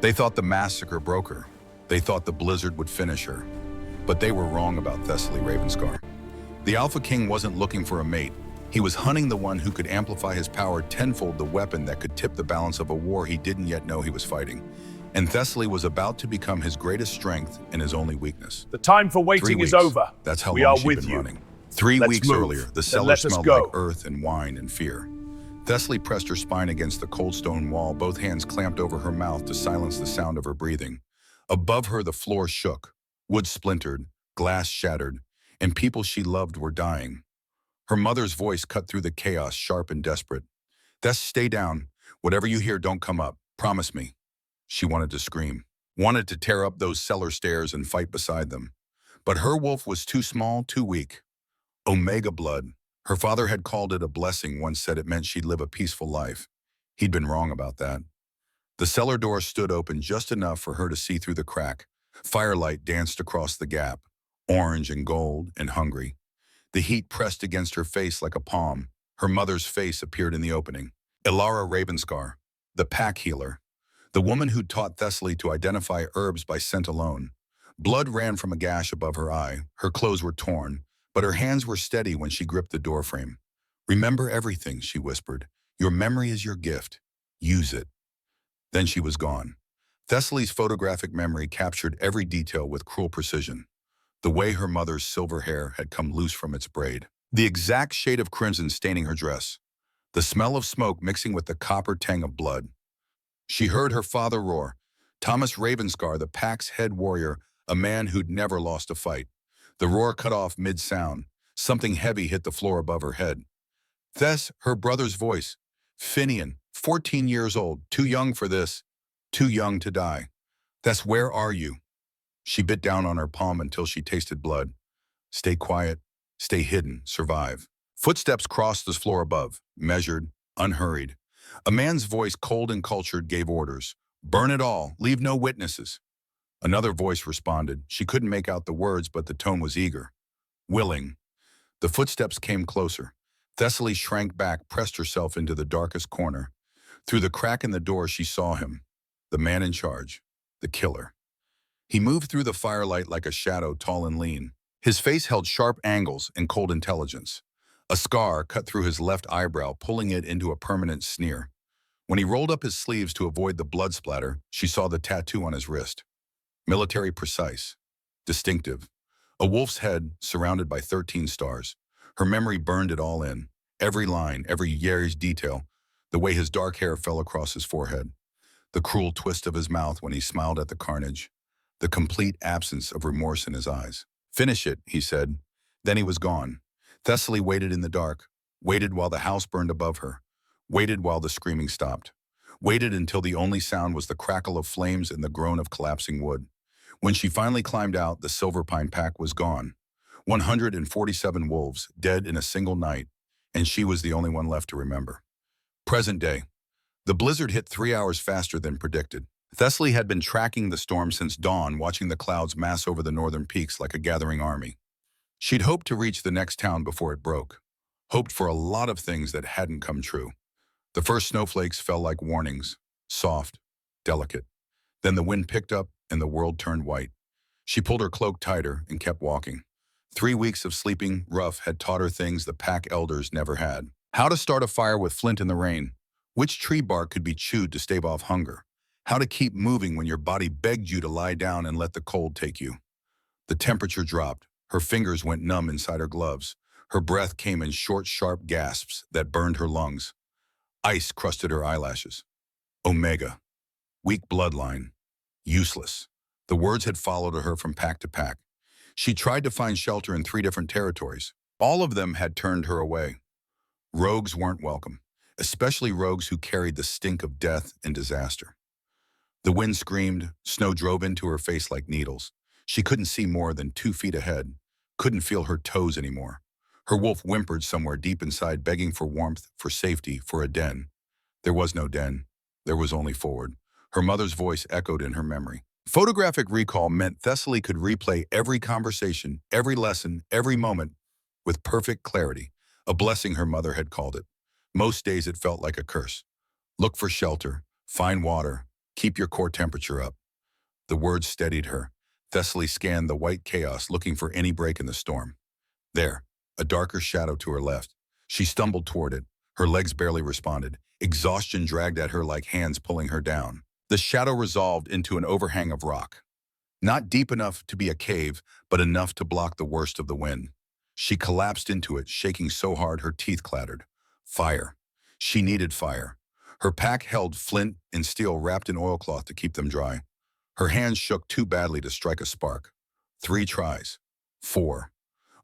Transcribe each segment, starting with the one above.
They thought the massacre broke her. They thought the blizzard would finish her. But they were wrong about Thessaly Ravenscar. The AlphaKing wasn't looking for a mate. He was hunting the one who could amplify his power tenfold, the weapon that could tip the balance of a war he didn't yet know he was fighting. And Thessaly was about to become his greatest strength and his only weakness. The time for waiting is over. That's how we long are she'd with been you. running. 3 Let's weeks move. earlier, the Then cellar let us smelled go. like earth and wine and fear. Thessaly pressed her spine against the cold stone wall, both hands clamped over her mouth to silence the sound of her breathing. Above her, the floor shook. Wood splintered, glass shattered, and people she loved were dying. Her mother's voice cut through the chaos, sharp and desperate. Thess, stay down. Whatever you hear, don't come up. Promise me. She wanted to scream, wanted to tear up those cellar stairs and fight beside them. But her wolf was too small, too weak. Omega blood. Her father had called it a blessing, once said it meant she'd live a peaceful life. He'd been wrong about that. The cellar door stood open just enough for her to see through the crack. Firelight danced across the gap, orange and gold and hungry. The heat pressed against her face like a palm. Her mother's face appeared in the opening. Ilara Ravenscar, the pack healer, the woman who'd taught Thessaly to identify herbs by scent alone. Blood ran from a gash above her eye. Her clothes were torn, but her hands were steady when she gripped the doorframe. Remember everything, she whispered. Your memory is your gift. Use it. Then she was gone. Thessaly's photographic memory captured every detail with cruel precision. The way her mother's silver hair had come loose from its braid. The exact shade of crimson staining her dress. The smell of smoke mixing with the copper tang of blood. She heard her father roar. Thomas Ravenscar, the pack's head warrior, a man who'd never lost a fight. The roar cut off mid-sound. Something heavy hit the floor above her head. Thess, her brother's voice. Finian, 14 years old, too young for this, too young to die. Thess, where are you? She bit down on her palm until she tasted blood. Stay quiet, stay hidden, survive. Footsteps crossed the floor above, measured, unhurried. A man's voice, cold and cultured, gave orders. Burn it all, leave no witnesses. Another voice responded. She couldn't make out the words, but the tone was eager. Willing. The footsteps came closer. Thessaly shrank back, pressed herself into the darkest corner. Through the crack in the door, she saw him. The man in charge. The killer. He moved through the firelight like a shadow, tall and lean. His face held sharp angles and cold intelligence. A scar cut through his left eyebrow, pulling it into a permanent sneer. When he rolled up his sleeves to avoid the blood splatter, she saw the tattoo on his wrist. Military precise. Distinctive. A wolf's head surrounded by 13 stars. Her memory burned it all in. Every line, every Yeri's detail. The way his dark hair fell across his forehead. The cruel twist of his mouth when he smiled at the carnage. The complete absence of remorse in his eyes. Finish it, he said. Then he was gone. Thessaly waited in the dark, waited while the house burned above her, waited while the screaming stopped, waited until the only sound was the crackle of flames and the groan of collapsing wood. When she finally climbed out, the Silver Pine pack was gone. 147 wolves, dead in a single night, and she was the only one left to remember. Present day. The blizzard hit 3 hours faster than predicted. Thessaly had been tracking the storm since dawn, watching the clouds mass over the northern peaks like a gathering army. She'd hoped to reach the next town before it broke, hoped for a lot of things that hadn't come true. The first snowflakes fell like warnings, soft, delicate. Then the wind picked up and the world turned white. She pulled her cloak tighter and kept walking. 3 weeks of sleeping rough had taught her things the pack elders never had. How to start a fire with flint in the rain, which tree bark could be chewed to stave off hunger, how to keep moving when your body begged you to lie down and let the cold take you. The temperature dropped. Her fingers went numb inside her gloves. Her breath came in short, sharp gasps that burned her lungs. Ice crusted her eyelashes. Omega. Weak bloodline. Useless. The words had followed her from pack to pack. She tried to find shelter in 3 different territories. All of them had turned her away. Rogues weren't welcome, especially rogues who carried the stink of death and disaster. The wind screamed, snow drove into her face like needles. She couldn't see more than 2 feet ahead, couldn't feel her toes anymore. Her wolf whimpered somewhere deep inside, begging for warmth, for safety, for a den. There was no den. There was only forward. Her mother's voice echoed in her memory. Photographic recall meant Thessaly could replay every conversation, every lesson, every moment with perfect clarity, a blessing her mother had called it. Most days it felt like a curse. Look for shelter, find water, Keep your core temperature up. The words steadied her. Thessaly scanned the white chaos, looking for any break in the storm. There, a darker shadow to her left. She stumbled toward it. Her legs barely responded. Exhaustion dragged at her like hands pulling her down. The shadow resolved into an overhang of rock. Not deep enough to be a cave, but enough to block the worst of the wind. She collapsed into it, shaking so hard her teeth clattered. Fire. She needed fire. Her pack held flint and steel wrapped in oilcloth to keep them dry. Her hands shook too badly to strike a spark. 3 tries. 4.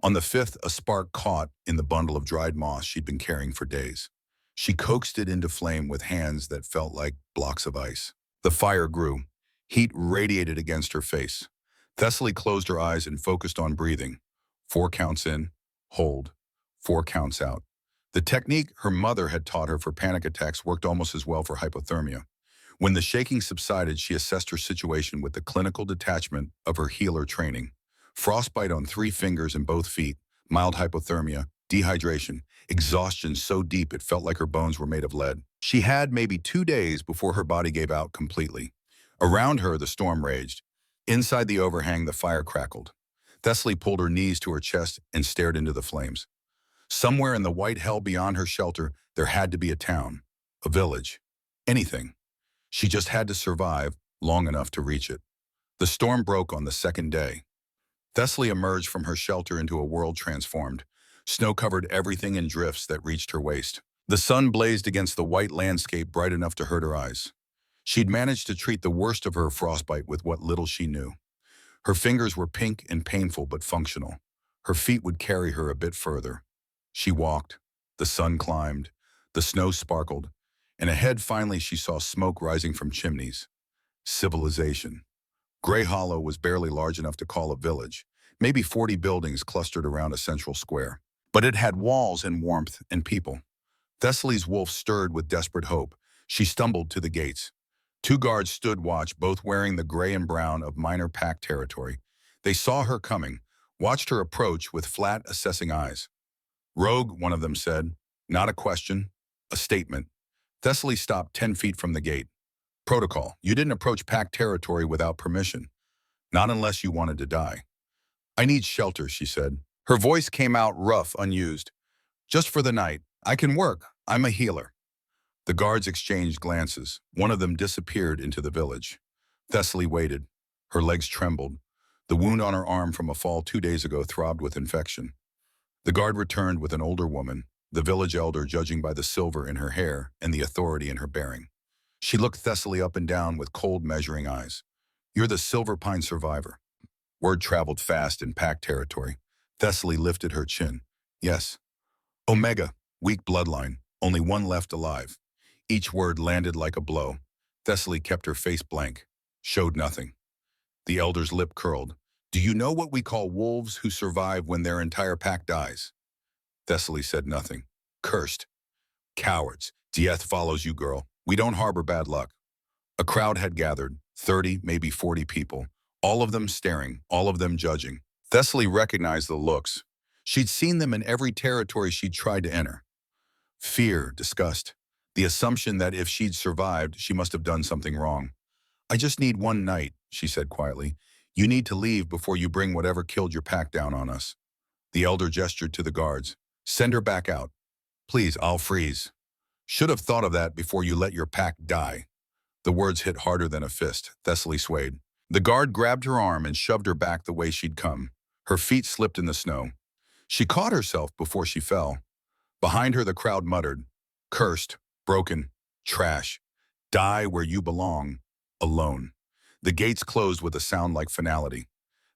On the 5th, a spark caught in the bundle of dried moss she'd been carrying for days. She coaxed it into flame with hands that felt like blocks of ice. The fire grew. Heat radiated against her face. Thessaly closed her eyes and focused on breathing. 4 counts in, hold. 4 counts out. The technique her mother had taught her for panic attacks worked almost as well for hypothermia. When the shaking subsided, she assessed her situation with the clinical detachment of her healer training. Frostbite on 3 fingers and both feet, mild hypothermia, dehydration, exhaustion so deep it felt like her bones were made of lead. She had maybe 2 days before her body gave out completely. Around her, the storm raged. Inside the overhang, the fire crackled. Thessaly pulled her knees to her chest and stared into the flames. Somewhere in the white hell beyond her shelter, there had to be a town, a village, anything. She just had to survive long enough to reach it. The storm broke on the 2nd day. Thessaly emerged from her shelter into a world transformed. Snow covered everything in drifts that reached her waist. The sun blazed against the white landscape bright enough to hurt her eyes. She'd managed to treat the worst of her frostbite with what little she knew. Her fingers were pink and painful but functional. Her feet would carry her a bit further. She walked. The sun climbed. The snow sparkled. And ahead finally she saw smoke rising from chimneys. Civilization. Gray Hollow was barely large enough to call a village. Maybe 40 buildings clustered around a central square. But it had walls and warmth and people. Thessaly's wolf stirred with desperate hope. She stumbled to the gates. 2 guards stood watch, both wearing the gray and brown of minor pack territory. They saw her coming, watched her approach with flat, assessing eyes. "Rogue," one of them said. "Not a question, a statement." Thessaly stopped 10 feet from the gate. "Protocol. You didn't approach pack territory without permission. Not unless you wanted to die." "I need shelter," she said. Her voice came out rough, unused. "Just for the night. I can work. I'm a healer." The guards exchanged glances. One of them disappeared into the village. Thessaly waited. Her legs trembled. The wound on her arm from a fall 2 days ago throbbed with infection. The guard returned with an older woman, the village elder judging by the silver in her hair and the authority in her bearing. She looked Thessaly up and down with cold, measuring eyes. "You're the Silver Pine survivor." Word traveled fast in pack territory. Thessaly lifted her chin. "Yes." "Omega, weak bloodline, only one left alive." Each word landed like a blow. Thessaly kept her face blank, showed nothing. The elder's lip curled. "Do you know what we call wolves who survive when their entire pack dies?" Thessaly said nothing. "Cursed. Cowards. Death follows you, girl. We don't harbor bad luck." A crowd had gathered, 30, maybe 40 people, all of them staring, all of them judging. Thessaly recognized the looks. She'd seen them in every territory she'd tried to enter. Fear, disgust, the assumption that if she'd survived, she must have done something wrong. "I just need one night," she said quietly. "You need to leave before you bring whatever killed your pack down on us." The elder gestured to the guards. "Send her back out. Please, I'll freeze. Should have thought of that before you let your pack die." The words hit harder than a fist. Thessaly swayed. The guard grabbed her arm and shoved her back the way she'd come. Her feet slipped in the snow. She caught herself before she fell. Behind her, the crowd muttered, "Cursed, broken, trash. Die where you belong, alone." The gates closed with a sound like finality.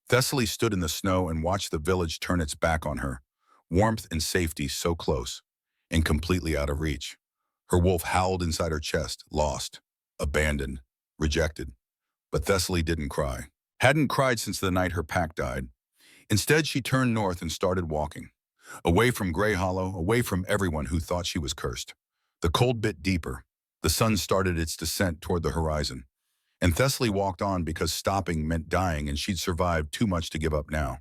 Thessaly stood in the snow and watched the village turn its back on her. Warmth and safety so close, and completely out of reach. Her wolf howled inside her chest, lost, abandoned, rejected. But Thessaly didn't cry. Hadn't cried since the night her pack died. Instead, she turned north and started walking. Away from Gray Hollow, away from everyone who thought she was cursed. The cold bit deeper. The sun started its descent toward the horizon. And Thessaly walked on because stopping meant dying, and she'd survived too much to give up now.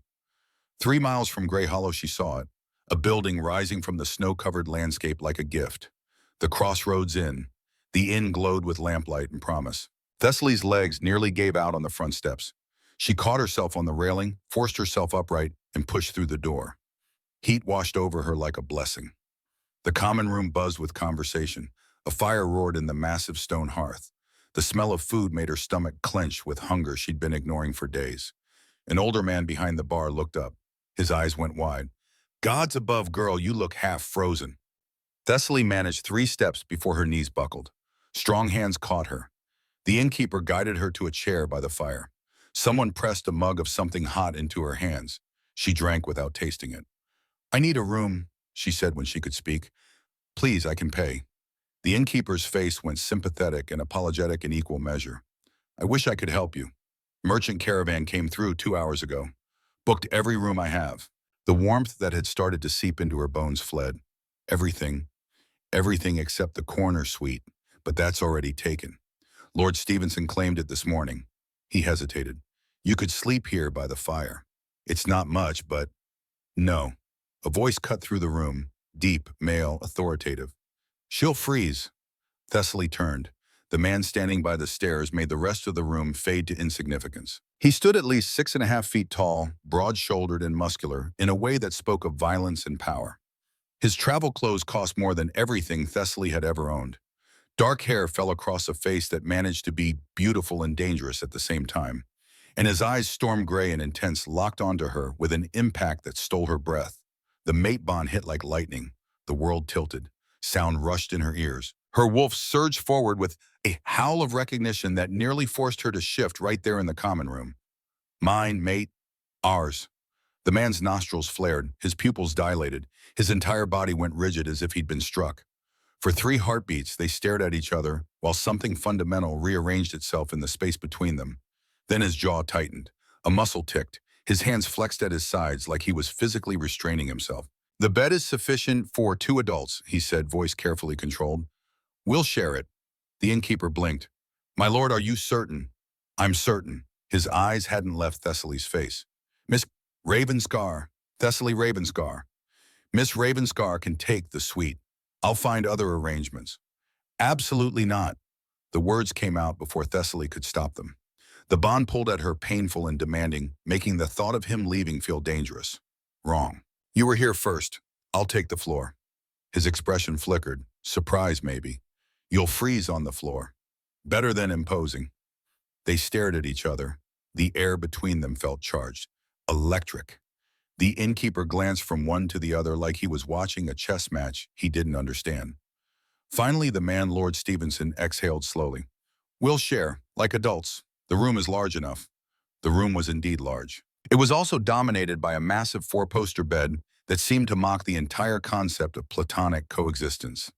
3 miles from Gray Hollow she saw it, a building rising from the snow-covered landscape like a gift. The Crossroads Inn. The inn glowed with lamplight and promise. Thessaly's legs nearly gave out on the front steps. She caught herself on the railing, forced herself upright, and pushed through the door. Heat washed over her like a blessing. The common room buzzed with conversation. A fire roared in the massive stone hearth. The smell of food made her stomach clench with hunger she'd been ignoring for days. An older man behind the bar looked up. His eyes went wide. "Gods above, girl, you look half frozen." Thessaly managed 3 steps before her knees buckled. Strong hands caught her. The innkeeper guided her to a chair by the fire. Someone pressed a mug of something hot into her hands. She drank without tasting it. "I need a room," she said when she could speak. "Please, I can pay." The innkeeper's face went sympathetic and apologetic in equal measure. "I wish I could help you. Merchant caravan came through 2 hours ago. Booked every room I have." The warmth that had started to seep into her bones fled. "Everything. Everything except the corner suite, but that's already taken. Lord Stevenson claimed it this morning." He hesitated. "You could sleep here by the fire. It's not much, but—" "No." A voice cut through the room, deep, male, authoritative. "She'll freeze." Thessaly turned. The man standing by the stairs made the rest of the room fade to insignificance. He stood at least 6.5 feet tall, broad-shouldered and muscular, in a way that spoke of violence and power. His travel clothes cost more than everything Thessaly had ever owned. Dark hair fell across a face that managed to be beautiful and dangerous at the same time, and his eyes, storm gray and intense, locked onto her with an impact that stole her breath. The mate bond hit like lightning. The world tilted. Sound rushed in her ears. Her wolf surged forward with a howl of recognition that nearly forced her to shift right there in the common room. "Mine, mate. Ours." The man's nostrils flared, his pupils dilated, his entire body went rigid as if he'd been struck. For 3 heartbeats, they stared at each other while something fundamental rearranged itself in the space between them. Then his jaw tightened. A muscle ticked. His hands flexed at his sides like he was physically restraining himself. "The bed is sufficient for 2 adults, he said, voice carefully controlled. "We'll share it." The innkeeper blinked. "My lord, are you certain?" "I'm certain." His eyes hadn't left Thessaly's face. "Miss Ravenscar, Thessaly Ravenscar. Miss Ravenscar can take the suite. I'll find other arrangements." "Absolutely not." The words came out before Thessaly could stop them. The bond pulled at her, painful and demanding, making the thought of him leaving feel dangerous. "Wrong. You were here first. I'll take the floor." His expression flickered. Surprise, maybe. "You'll freeze on the floor." Better than imposing. They stared at each other. The air between them felt charged. Electric. The innkeeper glanced from one to the other like he was watching a chess match he didn't understand. Finally, the man, Lord Stevenson, exhaled slowly. "We'll share, like adults. The room is large enough." The room was indeed large. It was also dominated by a massive 4-poster bed that seemed to mock the entire concept of platonic coexistence.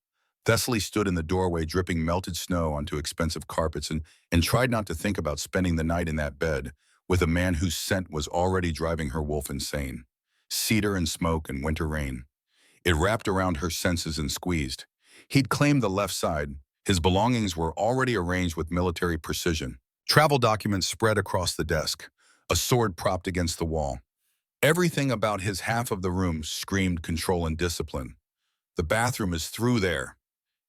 Thessaly stood in the doorway, dripping melted snow onto expensive carpets, and tried not to think about spending the night in that bed with a man whose scent was already driving her wolf insane. Cedar and smoke and winter rain. It wrapped around her senses and squeezed. He'd claimed the left side. His belongings were already arranged with military precision. Travel documents spread across the desk. A sword propped against the wall. Everything about his half of the room screamed control and discipline. "The bathroom is through there."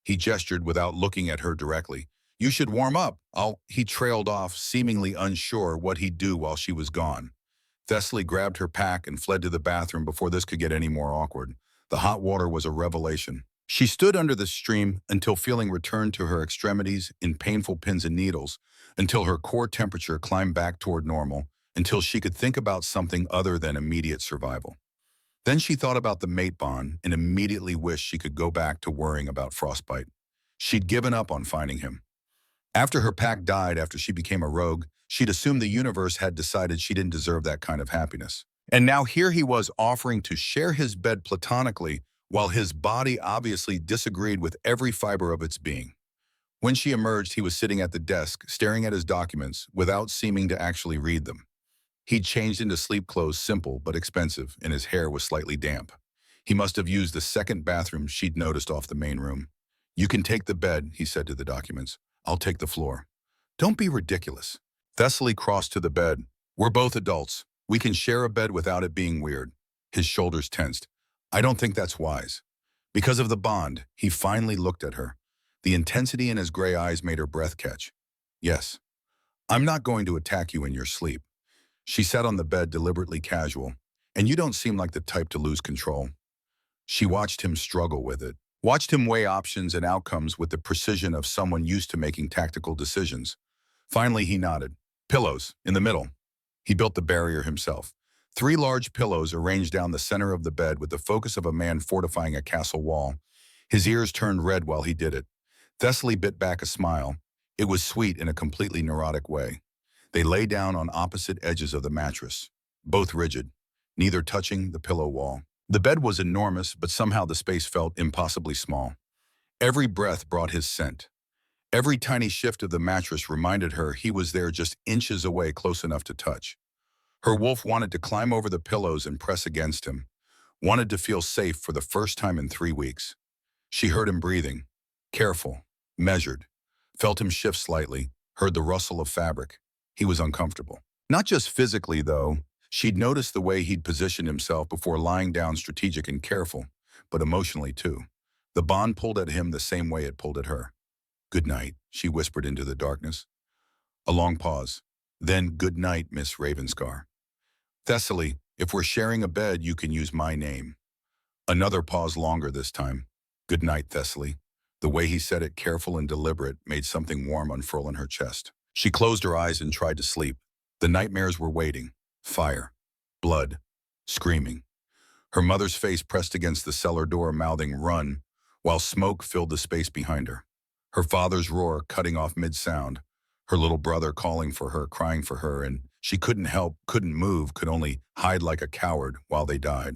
He gestured without looking at her directly. "You should warm up." He trailed off, seemingly unsure what he'd do while she was gone. Thessaly grabbed her pack and fled to the bathroom before this could get any more awkward. The hot water was a revelation. She stood under the stream until feeling returned to her extremities in painful pins and needles, until her core temperature climbed back toward normal, until she could think about something other than immediate survival. Then she thought about the mate bond and immediately wished she could go back to worrying about frostbite. She'd given up on finding him. After her pack died, after she became a rogue, she'd assumed the universe had decided she didn't deserve that kind of happiness. And now here he was offering to share his bed platonically, while his body obviously disagreed with every fiber of its being. When she emerged, he was sitting at the desk, staring at his documents, without seeming to actually read them. He'd changed into sleep clothes, simple but expensive, and his hair was slightly damp. He must have used the second bathroom she'd noticed off the main room. "You can take the bed," he said to the documents. "I'll take the floor." "Don't be ridiculous." Thessaly crossed to the bed. "We're both adults. We can share a bed without it being weird." His shoulders tensed. "I don't think that's wise." Because of the bond, he finally looked at her. The intensity in his gray eyes made her breath catch. Yes, I'm not going to attack you in your sleep. She sat on the bed deliberately casual, and you don't seem like the type to lose control. She watched him struggle with it, watched him weigh options and outcomes with the precision of someone used to making tactical decisions. Finally, he nodded. Pillows, in the middle. He built the barrier himself. 3 large pillows arranged down the center of the bed with the focus of a man fortifying a castle wall. His ears turned red while he did it. Thessaly bit back a smile. It was sweet in a completely neurotic way. They lay down on opposite edges of the mattress, both rigid, neither touching the pillow wall. The bed was enormous, but somehow the space felt impossibly small. Every breath brought his scent. Every tiny shift of the mattress reminded her he was there just inches away, close enough to touch. Her wolf wanted to climb over the pillows and press against him, wanted to feel safe for the first time in 3 weeks. She heard him breathing, careful, measured, felt him shift slightly, heard the rustle of fabric. He was uncomfortable. Not just physically, though. She'd noticed the way he'd positioned himself before lying down, strategic and careful, but emotionally too. The bond pulled at him the same way it pulled at her. Good night, she whispered into the darkness. A long pause. Then, good night, Miss Ravenscar. Thessaly, if we're sharing a bed, you can use my name. Another pause, longer this time. Good night, Thessaly. The way he said it, careful and deliberate, made something warm unfurl in her chest. She closed her eyes and tried to sleep. The nightmares were waiting. Fire, blood, screaming. Her mother's face pressed against the cellar door, mouthing "run," while smoke filled the space behind her. Her father's roar cutting off mid-sound. Her little brother calling for her, crying for her, and she couldn't help, couldn't move, could only hide like a coward while they died.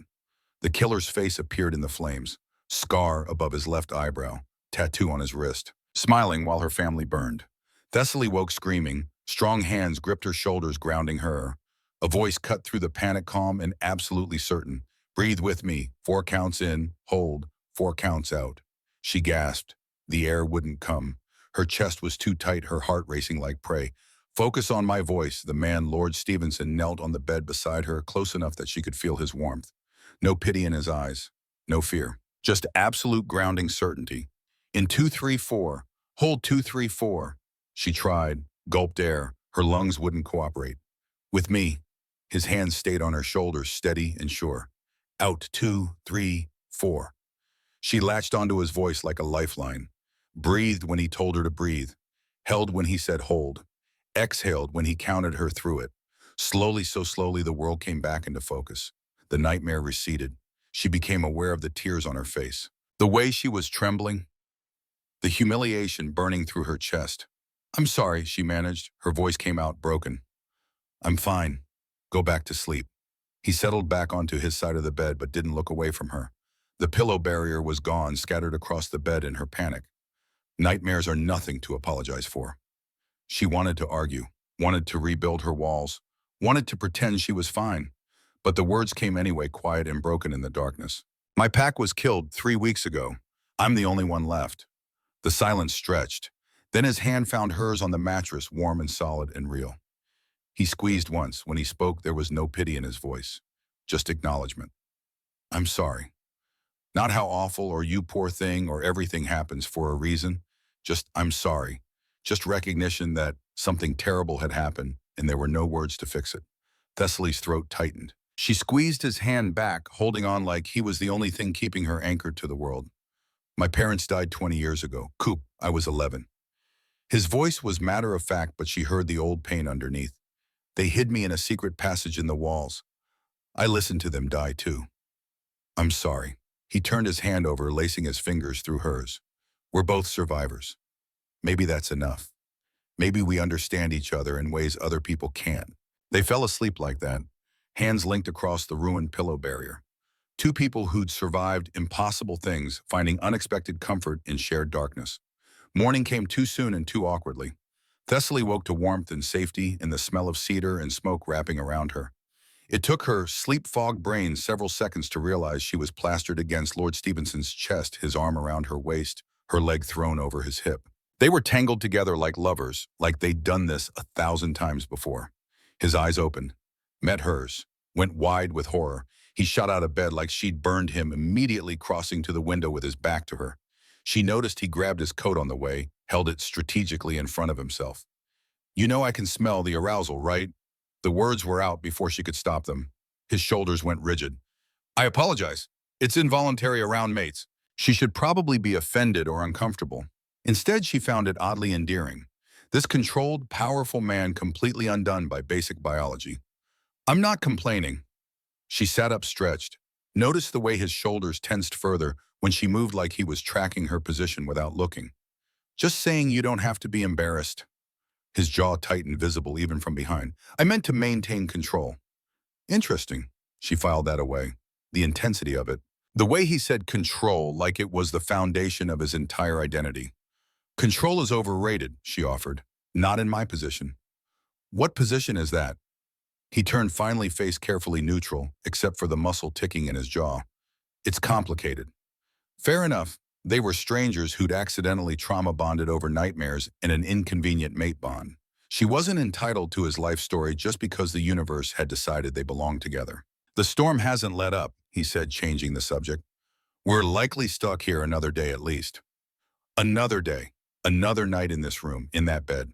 The killer's face appeared in the flames, scar above his left eyebrow, tattoo on his wrist, smiling while her family burned. Thessaly woke screaming. Strong hands gripped her shoulders, grounding her. A voice cut through the panic, calm and absolutely certain. Breathe with me. 4 counts in. Hold. 4 counts out. She gasped. The air wouldn't come. Her chest was too tight, her heart racing like prey. Focus on my voice. The man, Lord Stevenson, knelt on the bed beside her, close enough that she could feel his warmth. No pity in his eyes. No fear. Just absolute grounding certainty. In 2, 3, 4. Hold 2, 3, 4. She tried, gulped air. Her lungs wouldn't cooperate. With me. His hands stayed on her shoulders, steady and sure. Out 2, 3, 4. She latched onto his voice like a lifeline. Breathed when he told her to breathe. Held when he said hold. Exhaled when he counted her through it. Slowly, so slowly, the world came back into focus. The nightmare receded. She became aware of the tears on her face. The way she was trembling. The humiliation burning through her chest. I'm sorry, she managed. Her voice came out broken. I'm fine. Go back to sleep. He settled back onto his side of the bed but didn't look away from her. The pillow barrier was gone, scattered across the bed in her panic. Nightmares are nothing to apologize for. She wanted to argue, wanted to rebuild her walls, wanted to pretend she was fine. But the words came anyway, quiet and broken in the darkness. My pack was killed 3 weeks ago. I'm the only one left. The silence stretched. Then his hand found hers on the mattress, warm and solid and real. He squeezed once. When he spoke, there was no pity in his voice, just acknowledgement. I'm sorry. Not how awful or you poor thing or everything happens for a reason. Just I'm sorry. Just recognition that something terrible had happened and there were no words to fix it. Thessaly's throat tightened. She squeezed his hand back, holding on like he was the only thing keeping her anchored to the world. My parents died 20 years ago. Coop, I was 11. His voice was matter of fact, but she heard the old pain underneath. They hid me in a secret passage in the walls. I listened to them die too. I'm sorry. He turned his hand over, lacing his fingers through hers. We're both survivors. Maybe that's enough. Maybe we understand each other in ways other people can't. They fell asleep like that, hands linked across the ruined pillow barrier. 2 people who'd survived impossible things, finding unexpected comfort in shared darkness. Morning came too soon and too awkwardly. Thessaly woke to warmth and safety and the smell of cedar and smoke wrapping around her. It took her sleep-fogged brain several seconds to realize she was plastered against Lord Stevenson's chest, his arm around her waist, her leg thrown over his hip. They were tangled together like lovers, like they'd done this 1,000 times before. His eyes opened, met hers, went wide with horror. He shot out of bed like she'd burned him, immediately crossing to the window with his back to her. She noticed he grabbed his coat on the way, held it strategically in front of himself. You know I can smell the arousal, right? The words were out before she could stop them. His shoulders went rigid. I apologize. It's involuntary around mates. She should probably be offended or uncomfortable. Instead, she found it oddly endearing. This controlled, powerful man completely undone by basic biology. I'm not complaining. She sat up stretched. Noticed the way his shoulders tensed further when she moved like he was tracking her position without looking. Just saying you don't have to be embarrassed. His jaw tightened, visible even from behind. I meant to maintain control. Interesting. She filed that away. The intensity of it. The way he said control like it was the foundation of his entire identity. Control is overrated, she offered. Not in my position. What position is that? He turned, finally, face carefully neutral, except for the muscle ticking in his jaw. It's complicated. Fair enough. They were strangers who'd accidentally trauma-bonded over nightmares and an inconvenient mate bond. She wasn't entitled to his life story just because the universe had decided they belonged together. The storm hasn't let up, he said, changing the subject. We're likely stuck here another day at least. Another day. Another night in this room, in that bed.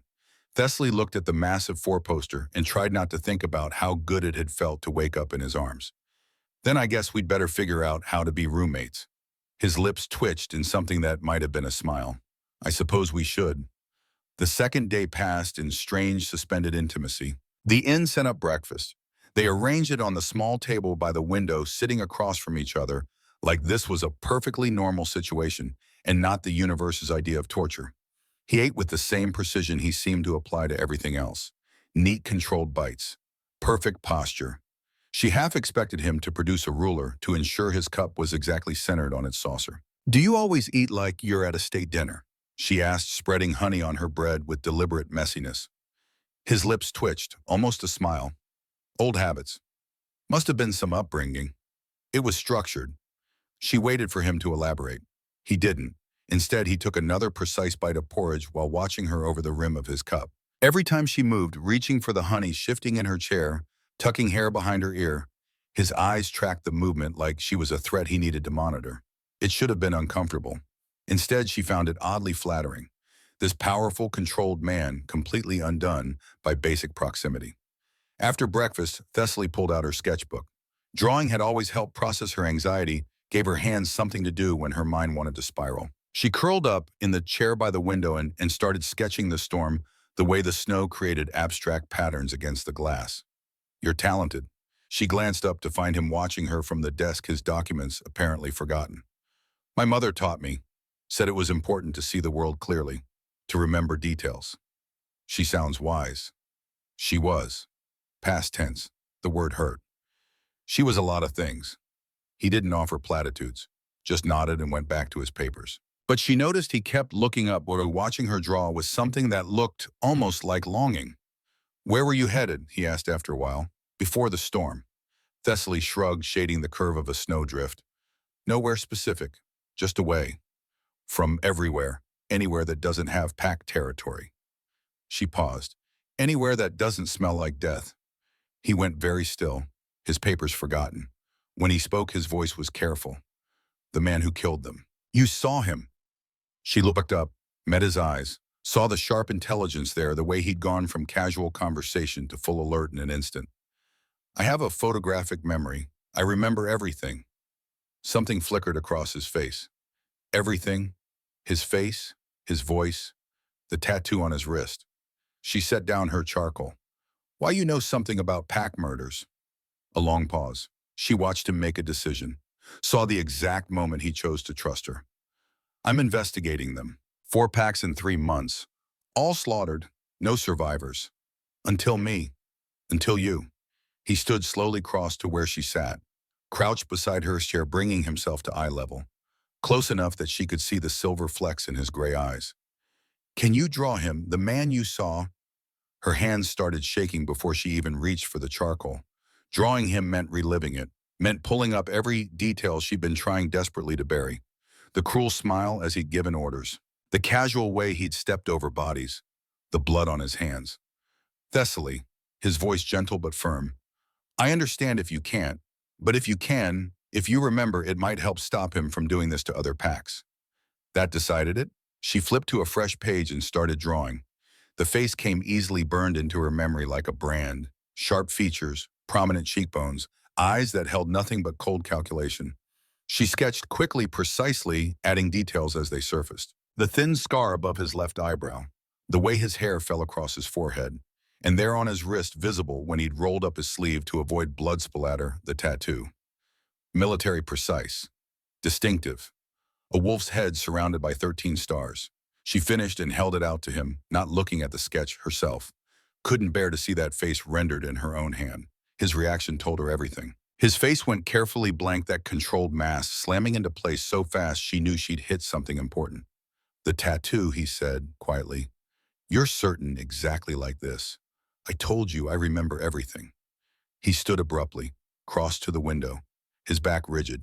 Thessaly looked at the massive four-poster and tried not to think about how good it had felt to wake up in his arms. Then I guess we'd better figure out how to be roommates. His lips twitched in something that might have been a smile. I suppose we should. The second day passed in strange, suspended intimacy. The inn sent up breakfast. They arranged it on the small table by the window, sitting across from each other, like this was a perfectly normal situation and not the universe's idea of torture. He ate with the same precision he seemed to apply to everything else. Neat, controlled bites. Perfect posture. She half expected him to produce a ruler to ensure his cup was exactly centered on its saucer. Do you always eat like you're at a state dinner? She asked, spreading honey on her bread with deliberate messiness. His lips twitched, almost a smile. Old habits. Must have been some upbringing. It was structured. She waited for him to elaborate. He didn't. Instead, he took another precise bite of porridge while watching her over the rim of his cup. Every time she moved, reaching for the honey, shifting in her chair, tucking hair behind her ear, his eyes tracked the movement like she was a threat he needed to monitor. It should have been uncomfortable. Instead, she found it oddly flattering. This powerful, controlled man, completely undone by basic proximity. After breakfast, Thessaly pulled out her sketchbook. Drawing had always helped process her anxiety, gave her hands something to do when her mind wanted to spiral. She curled up in the chair by the window and started sketching the storm, the way the snow created abstract patterns against the glass. You're talented. She glanced up to find him watching her from the desk, his documents apparently forgotten. My mother taught me, said it was important to see the world clearly, to remember details. She sounds wise. She was. Past tense. The word hurt. She was a lot of things. He didn't offer platitudes, just nodded and went back to his papers. But she noticed he kept looking up while watching her draw with something that looked almost like longing. Where were you headed? He asked after a while. Before the storm. Thessaly shrugged, shading the curve of a snowdrift. Nowhere specific, just away. From everywhere, anywhere that doesn't have packed territory. She paused. Anywhere that doesn't smell like death. He went very still, his papers forgotten. When he spoke, his voice was careful. The man who killed them. You saw him. She looked up, met his eyes, saw the sharp intelligence there, the way he'd gone from casual conversation to full alert in an instant. I have a photographic memory. I remember everything. Something flickered across his face. Everything. His face, his voice, the tattoo on his wrist. She set down her charcoal. Why, you know something about pack murders? A long pause. She watched him make a decision. Saw the exact moment he chose to trust her. I'm investigating them. 4 packs in 3 months. All slaughtered. No survivors. Until me. Until you. He stood slowly crossed to where she sat, crouched beside her chair, bringing himself to eye level, close enough that she could see the silver flecks in his gray eyes. Can you draw him, the man you saw? Her hands started shaking before she even reached for the charcoal. Drawing him meant reliving it, meant pulling up every detail she'd been trying desperately to bury. The cruel smile as he'd given orders. The casual way he'd stepped over bodies. The blood on his hands. Thessaly, his voice gentle but firm. I understand if you can't, but if you can, if you remember, it might help stop him from doing this to other packs. That decided it. She flipped to a fresh page and started drawing. The face came easily burned into her memory like a brand. Sharp features, prominent cheekbones, eyes that held nothing but cold calculation. She sketched quickly, precisely, adding details as they surfaced. The thin scar above his left eyebrow, the way his hair fell across his forehead, and there on his wrist visible when he'd rolled up his sleeve to avoid blood splatter, the tattoo. Military precise. Distinctive. A wolf's head surrounded by 13 stars. She finished and held it out to him, not looking at the sketch herself. Couldn't bear to see that face rendered in her own hand. His reaction told her everything. His face went carefully blank, that controlled mass, slamming into place so fast she knew she'd hit something important. The tattoo, he said, quietly. You're certain exactly like this. I told you I remember everything. He stood abruptly, crossed to the window, his back rigid.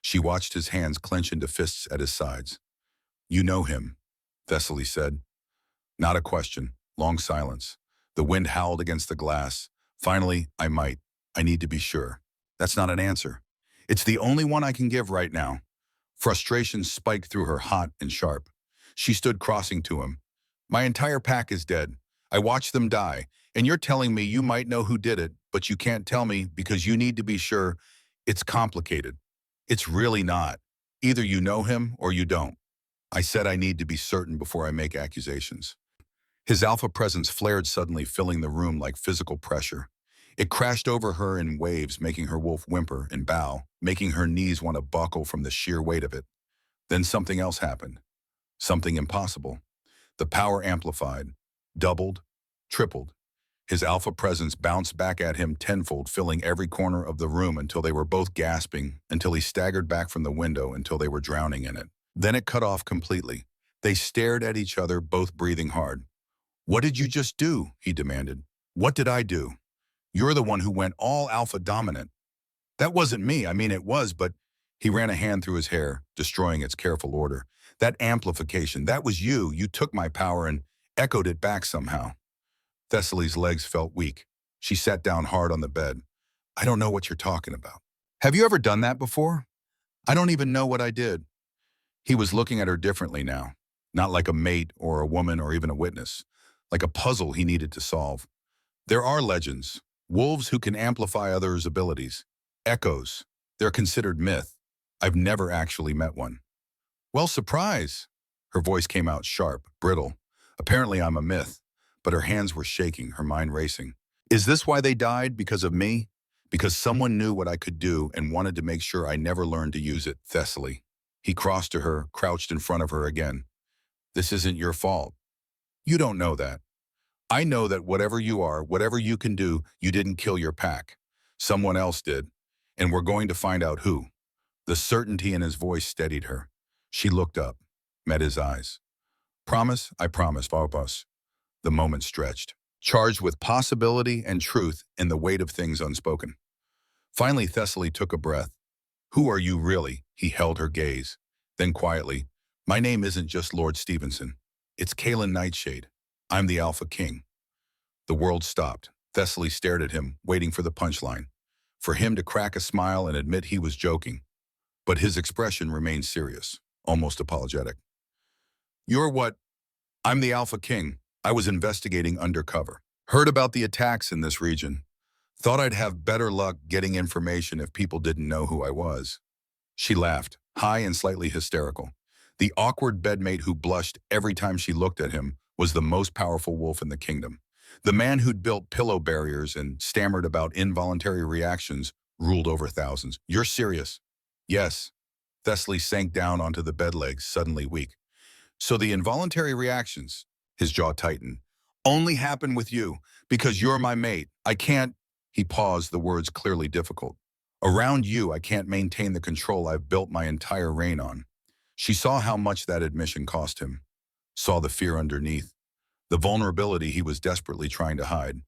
She watched his hands clench into fists at his sides. You know him, Thessaly said. Not a question. Long silence. The wind howled against the glass. Finally, I need to be sure. That's not an answer. It's the only one I can give right now. Frustration spiked through her, hot and sharp. She stood crossing to him. My entire pack is dead. I watched them die, and you're telling me you might know who did it, but you can't tell me because you need to be sure. It's complicated. It's really not. Either you know him or you don't. I said I need to be certain before I make accusations. His alpha presence flared suddenly, filling the room like physical pressure. It crashed over her in waves, making her wolf whimper and bow, making her knees want to buckle from the sheer weight of it. Then something else happened. Something impossible. The power amplified, doubled, tripled. His alpha presence bounced back at him tenfold, filling every corner of the room until they were both gasping, until he staggered back from the window, until they were drowning in it. Then it cut off completely. They stared at each other, both breathing hard. What did you just do? He demanded. What did I do? You're the one who went all alpha dominant. That wasn't me. I mean, it was, but he ran a hand through his hair, destroying its careful order. That amplification, that was you. You took my power and echoed it back somehow. Thessaly's legs felt weak. She sat down hard on the bed. I don't know what you're talking about. Have you ever done that before? I don't even know what I did. He was looking at her differently now, not like a mate or a woman or even a witness, like a puzzle he needed to solve. There are legends, wolves who can amplify others' abilities. Echoes, they're considered myth. I've never actually met one. Well, surprise. Her voice came out sharp, brittle. Apparently I'm a myth, but her hands were shaking, her mind racing. Is this why they died? Because of me? Because someone knew what I could do and wanted to make sure I never learned to use it, Thessaly. He crossed to her, crouched in front of her again. This isn't your fault. You don't know that. I know that whatever you are, whatever you can do, you didn't kill your pack. Someone else did, and we're going to find out who. The certainty in his voice steadied her. She looked up, met his eyes. Promise? I promise, Valpas. The moment stretched, charged with possibility and truth in the weight of things unspoken. Finally, Thessaly took a breath. Who are you really? He held her gaze. Then quietly, my name isn't just Lord Stevenson. It's Kalen Nightshade. I'm the AlphaKing. The world stopped. Thessaly stared at him, waiting for the punchline, for him to crack a smile and admit he was joking. But his expression remained serious, almost apologetic. You're what? I'm the AlphaKing. I was investigating undercover. Heard about the attacks in this region. Thought I'd have better luck getting information if people didn't know who I was. She laughed, high and slightly hysterical. The awkward bedmate who blushed every time she looked at him was the most powerful wolf in the kingdom. The man who'd built pillow barriers and stammered about involuntary reactions ruled over thousands. You're serious? Yes. Thessaly sank down onto the bed legs, suddenly weak. So the involuntary reactions, his jaw tightened, only happen with you because you're my mate. I can't, he paused, the words clearly difficult. Around you, I can't maintain the control I've built my entire reign on. She saw how much that admission cost him, saw the fear underneath, the vulnerability he was desperately trying to hide.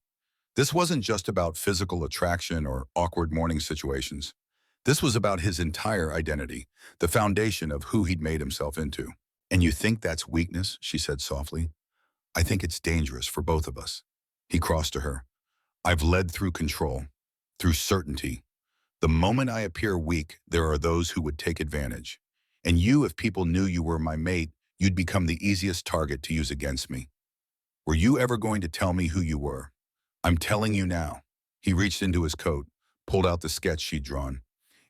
This wasn't just about physical attraction or awkward morning situations. This was about his entire identity, the foundation of who he'd made himself into. And you think that's weakness? She said softly. I think it's dangerous for both of us. He crossed to her. I've led through control, through certainty. The moment I appear weak, there are those who would take advantage. And you, if people knew you were my mate, you'd become the easiest target to use against me. Were you ever going to tell me who you were? I'm telling you now. He reached into his coat, pulled out the sketch she'd drawn.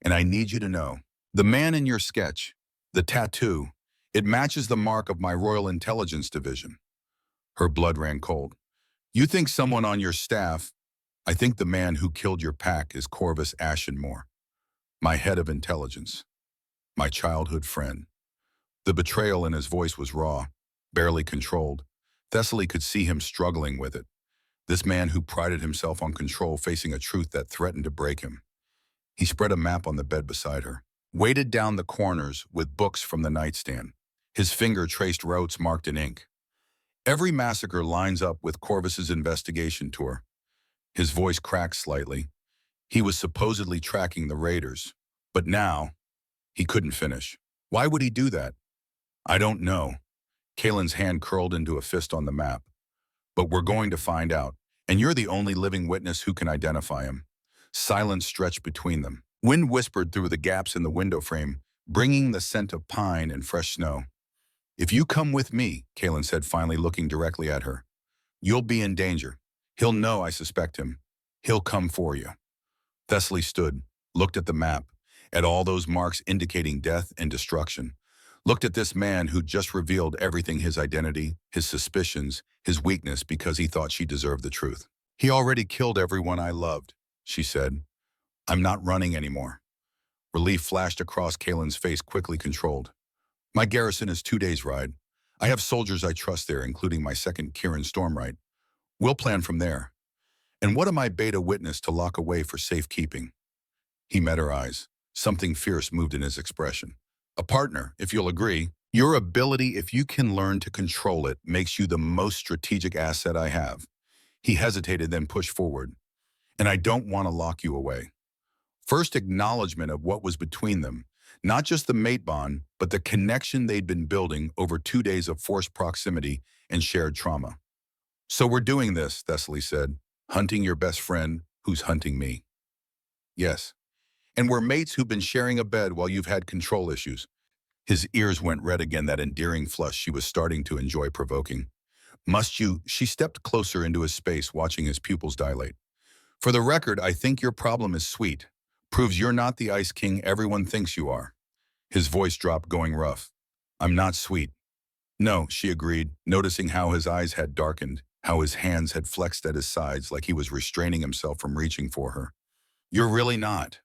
And I need you to know, the man in your sketch, the tattoo, it matches the mark of my Royal Intelligence Division. Her blood ran cold. You think someone on your staff? I think the man who killed your pack is Corvus Ashenmore, my head of intelligence, my childhood friend. The betrayal in his voice was raw, barely controlled. Thessaly could see him struggling with it. This man who prided himself on control facing a truth that threatened to break him. He spread a map on the bed beside her, weighted down the corners with books from the nightstand. His finger traced routes marked in ink. Every massacre lines up with Corvus's investigation tour. His voice cracked slightly. He was supposedly tracking the raiders, but now he couldn't finish. Why would he do that? I don't know. Kalen's hand curled into a fist on the map. But we're going to find out, and you're the only living witness who can identify him. Silence stretched between them. Wind whispered through the gaps in the window frame, bringing the scent of pine and fresh snow. If you come with me, Kalen said, finally looking directly at her, you'll be in danger. He'll know I suspect him. He'll come for you. Thessaly stood, looked at the map, at all those marks indicating death and destruction. Looked at this man who just revealed everything, his identity, his suspicions, his weakness, because he thought she deserved the truth. He already killed everyone I loved, she said. I'm not running anymore. Relief flashed across Kalen's face, quickly controlled. My garrison is 2 days' ride. I have soldiers I trust there, including my second Kieran Stormright. We'll plan from there. And what am I beta witness to lock away for safekeeping? He met her eyes. Something fierce moved in his expression. A partner, if you'll agree. Your ability, if you can learn to control it, makes you the most strategic asset I have. He hesitated, then pushed forward. And I don't want to lock you away. First acknowledgement of what was between them, not just the mate bond, but the connection they'd been building over 2 days of forced proximity and shared trauma. So we're doing this, Thessaly said, hunting your best friend who's hunting me. Yes. And we're mates who've been sharing a bed while you've had control issues. His ears went red again, that endearing flush she was starting to enjoy provoking. Must you? She stepped closer into his space, watching his pupils dilate. For the record, I think your problem is sweet. Proves you're not the Ice King everyone thinks you are. His voice dropped, going rough. I'm not sweet. No, she agreed, noticing how his eyes had darkened, how his hands had flexed at his sides like he was restraining himself from reaching for her. You're really not.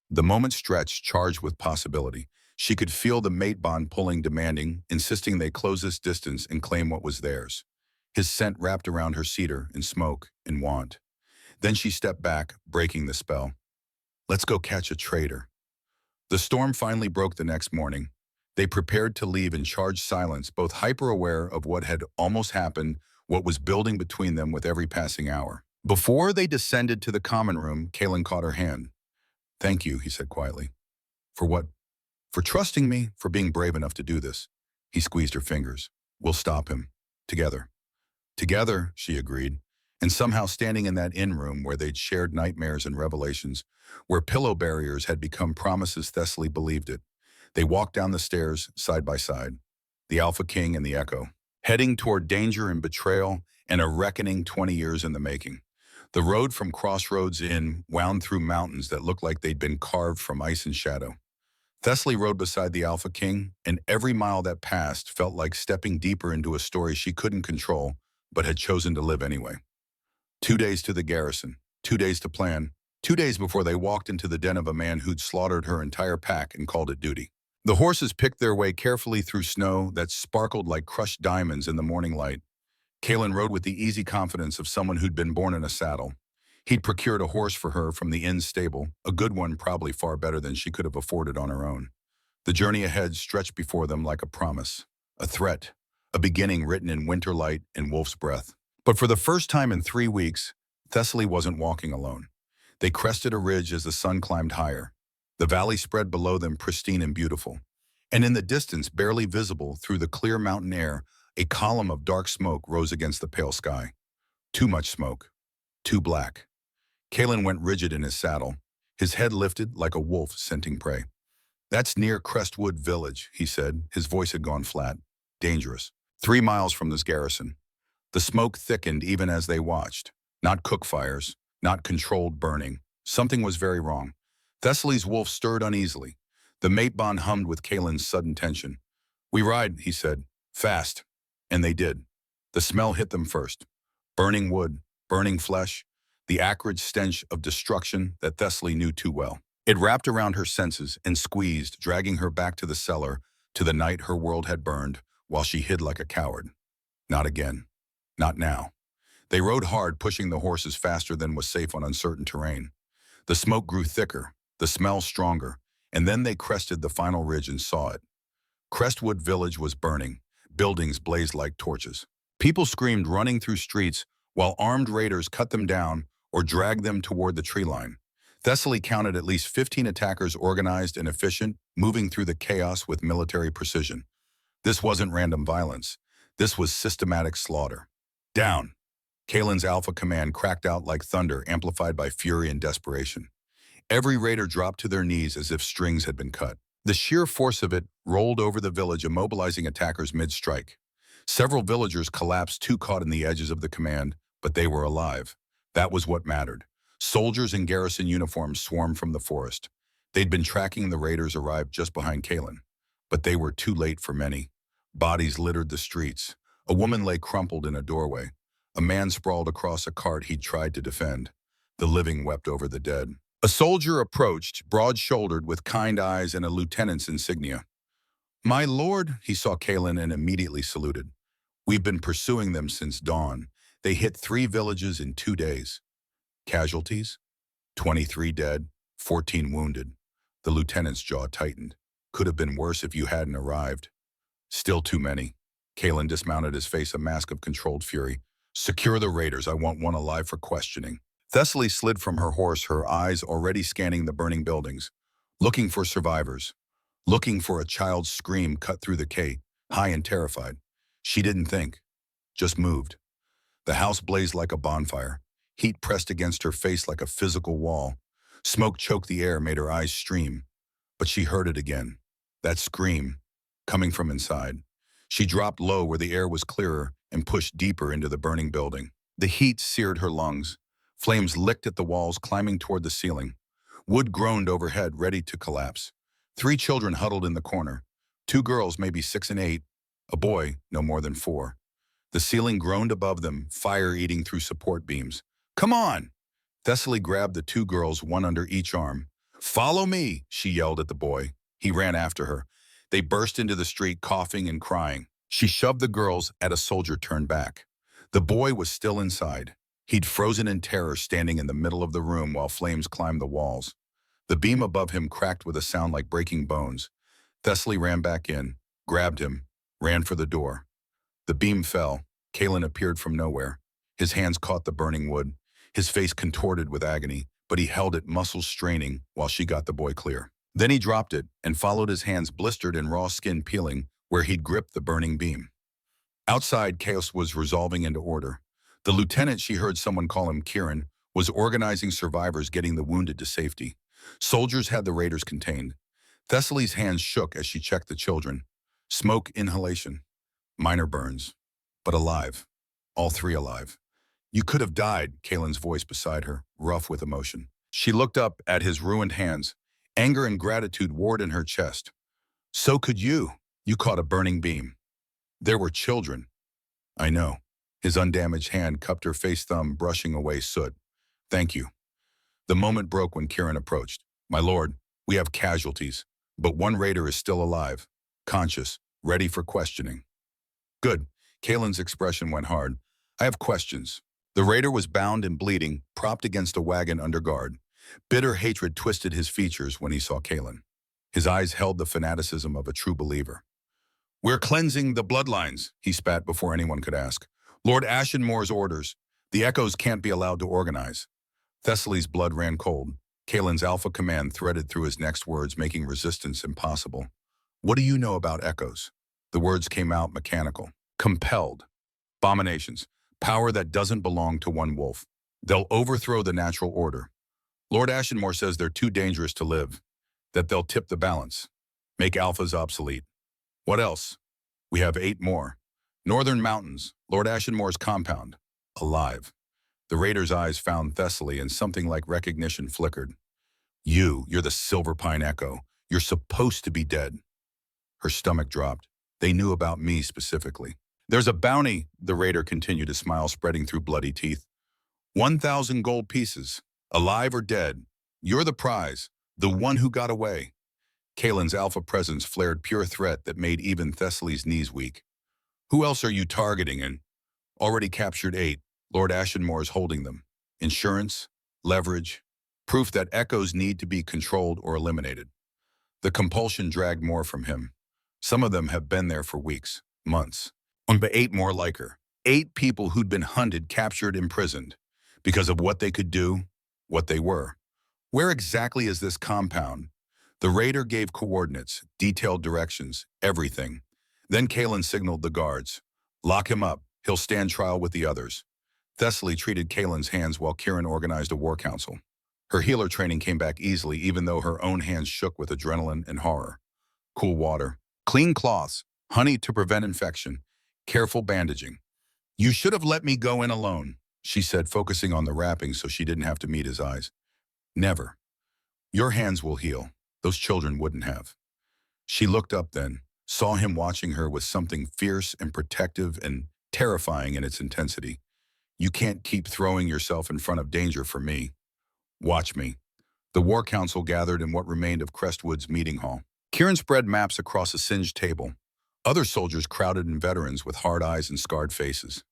The moment stretched, charged with possibility. She could feel the mate bond pulling, demanding, insisting they close this distance and claim what was theirs. His scent wrapped around her cedar in smoke and want. Then she stepped back, breaking the spell. Let's go catch a traitor. The storm finally broke the next morning. They prepared to leave in charged silence, both hyper-aware of what had almost happened, what was building between them with every passing hour. Before they descended to the common room, Kalen caught her hand. Thank you, he said quietly. For what? For trusting me, for being brave enough to do this. He squeezed her fingers. We'll stop him. Together. Together, she agreed. And somehow standing in that inn room where they'd shared nightmares and revelations, where pillow barriers had become promises, Thessaly believed it. They walked down the stairs, side by side, the AlphaKing and the Echo, heading toward danger and betrayal and a reckoning 20 years in the making. The road from Crossroads Inn wound through mountains that looked like they'd been carved from ice and shadow. Thessaly rode beside the AlphaKing, and every mile that passed felt like stepping deeper into a story she couldn't control, but had chosen to live anyway. 2 days to the garrison, 2 days to plan, 2 days before they walked into the den of a man who'd slaughtered her entire pack and called it duty. The horses picked their way carefully through snow that sparkled like crushed diamonds in the morning light. Kalen rode with the easy confidence of someone who'd been born in a saddle. He'd procured a horse for her from the inn's stable, a good one, probably far better than she could have afforded on her own. The journey ahead stretched before them like a promise, a threat, a beginning written in winter light and wolf's breath. But for the first time in 3 weeks, Thessaly wasn't walking alone. They crested a ridge as the sun climbed higher. The valley spread below them, pristine and beautiful. And in the distance, barely visible through the clear mountain air, a column of dark smoke rose against the pale sky. Too much smoke. Too black. Kalen went rigid in his saddle, his head lifted like a wolf scenting prey. That's near Crestwood Village, he said. His voice had gone flat. Dangerous. 3 miles from this garrison. The smoke thickened even as they watched. Not cook fires, not controlled burning. Something was very wrong. Thessaly's wolf stirred uneasily. The mate bond hummed with Kalen's sudden tension. "We ride," he said. "Fast." And they did. The smell hit them first. Burning wood, burning flesh, the acrid stench of destruction that Thessaly knew too well. It wrapped around her senses and squeezed, dragging her back to the cellar, to the night her world had burned, while she hid like a coward. Not again. Not now. They rode hard, pushing the horses faster than was safe on uncertain terrain. The smoke grew thicker, the smell stronger, and then they crested the final ridge and saw it. Crestwood Village was burning. Buildings blazed like torches. People screamed, running through streets, while armed raiders cut them down or dragged them toward the tree line. Thessaly counted at least 15 attackers, organized and efficient, moving through the chaos with military precision. This wasn't random violence. This was systematic slaughter. "Down!" Kalen's alpha command cracked out like thunder, amplified by fury and desperation. Every raider dropped to their knees as if strings had been cut. The sheer force of it rolled over the village, immobilizing attackers mid-strike. Several villagers collapsed, too caught in the edges of the command, but they were alive. That was what mattered. Soldiers in garrison uniforms swarmed from the forest. They'd been tracking the raiders, arrived just behind Kalen. But they were too late for many. Bodies littered the streets. A woman lay crumpled in a doorway. A man sprawled across a cart he'd tried to defend. The living wept over the dead. A soldier approached, broad-shouldered, with kind eyes and a lieutenant's insignia. "My lord," he saw Kalen and immediately saluted. "We've been pursuing them since dawn. They hit 3 villages in 2 days. Casualties? 23 dead, 14 wounded." The lieutenant's jaw tightened. "Could have been worse if you hadn't arrived." "Still too many." Kalen dismounted, his face a mask of controlled fury. "Secure the raiders. I want one alive for questioning." Thessaly slid from her horse, her eyes already scanning the burning buildings, looking for survivors, looking for a child's scream cut through the K, high and terrified. She didn't think, just moved. The house blazed like a bonfire. Heat pressed against her face like a physical wall. Smoke choked the air, made her eyes stream. But she heard it again, that scream, coming from inside. She dropped low where the air was clearer and pushed deeper into the burning building. The heat seared her lungs. Flames licked at the walls, climbing toward the ceiling. Wood groaned overhead, ready to collapse. 3 children huddled in the corner. 2 girls, maybe 6 and 8. A boy, no more than 4. The ceiling groaned above them, fire eating through support beams. "Come on!" Thessaly grabbed the 2 girls, one under each arm. "Follow me!" she yelled at the boy. He ran after her. They burst into the street, coughing and crying. She shoved the girls at a soldier, turned back. The boy was still inside. He'd frozen in terror, standing in the middle of the room while flames climbed the walls. The beam above him cracked with a sound like breaking bones. Thessaly ran back in, grabbed him, ran for the door. The beam fell. Kalen appeared from nowhere. His hands caught the burning wood. His face contorted with agony, but he held it, muscles straining, while she got the boy clear. Then he dropped it and followed, his hands blistered and raw skin peeling where he'd gripped the burning beam. Outside, chaos was resolving into order. The lieutenant, she heard someone call him Kieran, was organizing survivors, getting the wounded to safety. Soldiers had the raiders contained. Thessaly's hands shook as she checked the children. Smoke inhalation. Minor burns. But alive. All 3 alive. "You could have died," Kalen's voice beside her, rough with emotion. She looked up at his ruined hands. Anger and gratitude warred in her chest. "So could you. You caught a burning beam." "There were children." "I know." His undamaged hand cupped her face, thumb brushing away soot. "Thank you." The moment broke when Kieran approached. "My lord, we have casualties, but 1 raider is still alive, conscious, ready for questioning." "Good." Kalen's expression went hard. "I have questions." The raider was bound and bleeding, propped against a wagon under guard. Bitter hatred twisted his features when he saw Kalen. His eyes held the fanaticism of a true believer. "We're cleansing the bloodlines," he spat before anyone could ask. "Lord Ashenmore's orders. The echoes can't be allowed to organize." Thessaly's blood ran cold. Kalen's alpha command threaded through his next words, making resistance impossible. "What do you know about echoes?" The words came out mechanical. "Compelled. Abominations. Power that doesn't belong to one wolf. They'll overthrow the natural order. Lord Ashenmore says they're too dangerous to live, that they'll tip the balance, make alphas obsolete. What else? We have 8 more. Northern mountains, Lord Ashenmore's compound. Alive. The raider's eyes found Thessaly and something like recognition flickered. You're the Silver Pine Echo. You're supposed to be dead. Her stomach dropped. They knew about me specifically. There's a bounty, the raider continued to smile, spreading through bloody teeth. 1,000 gold pieces. Alive or dead. You're the prize. The one who got away. Kalen's alpha presence flared pure threat that made even Thessaly's knees weak. Who else are you targeting? And already captured 8. Lord Ashenmore's holding them. Insurance, leverage, proof that echoes need to be controlled or eliminated. The compulsion dragged more from him. Some of them have been there for weeks, months. But 8 more like her. 8 people who'd been hunted, captured, imprisoned. Because of what they could do, what they were. Where exactly is this compound? The raider gave coordinates, detailed directions, everything. Then Kalen signaled the guards. Lock him up. He'll stand trial with the others. Thessaly treated Kalen's hands while Kieran organized a war council. Her healer training came back easily, even though her own hands shook with adrenaline and horror. Cool water, clean cloths, honey to prevent infection, careful bandaging. You should have let me go in alone, she said, focusing on the wrapping so she didn't have to meet his eyes. Never. Your hands will heal. Those children wouldn't have. She looked up then, saw him watching her with something fierce and protective and terrifying in its intensity. You can't keep throwing yourself in front of danger for me. Watch me. The war council gathered in what remained of Crestwood's meeting hall. Kieran spread maps across a singed table. Other soldiers crowded in, veterans with hard eyes and scarred faces.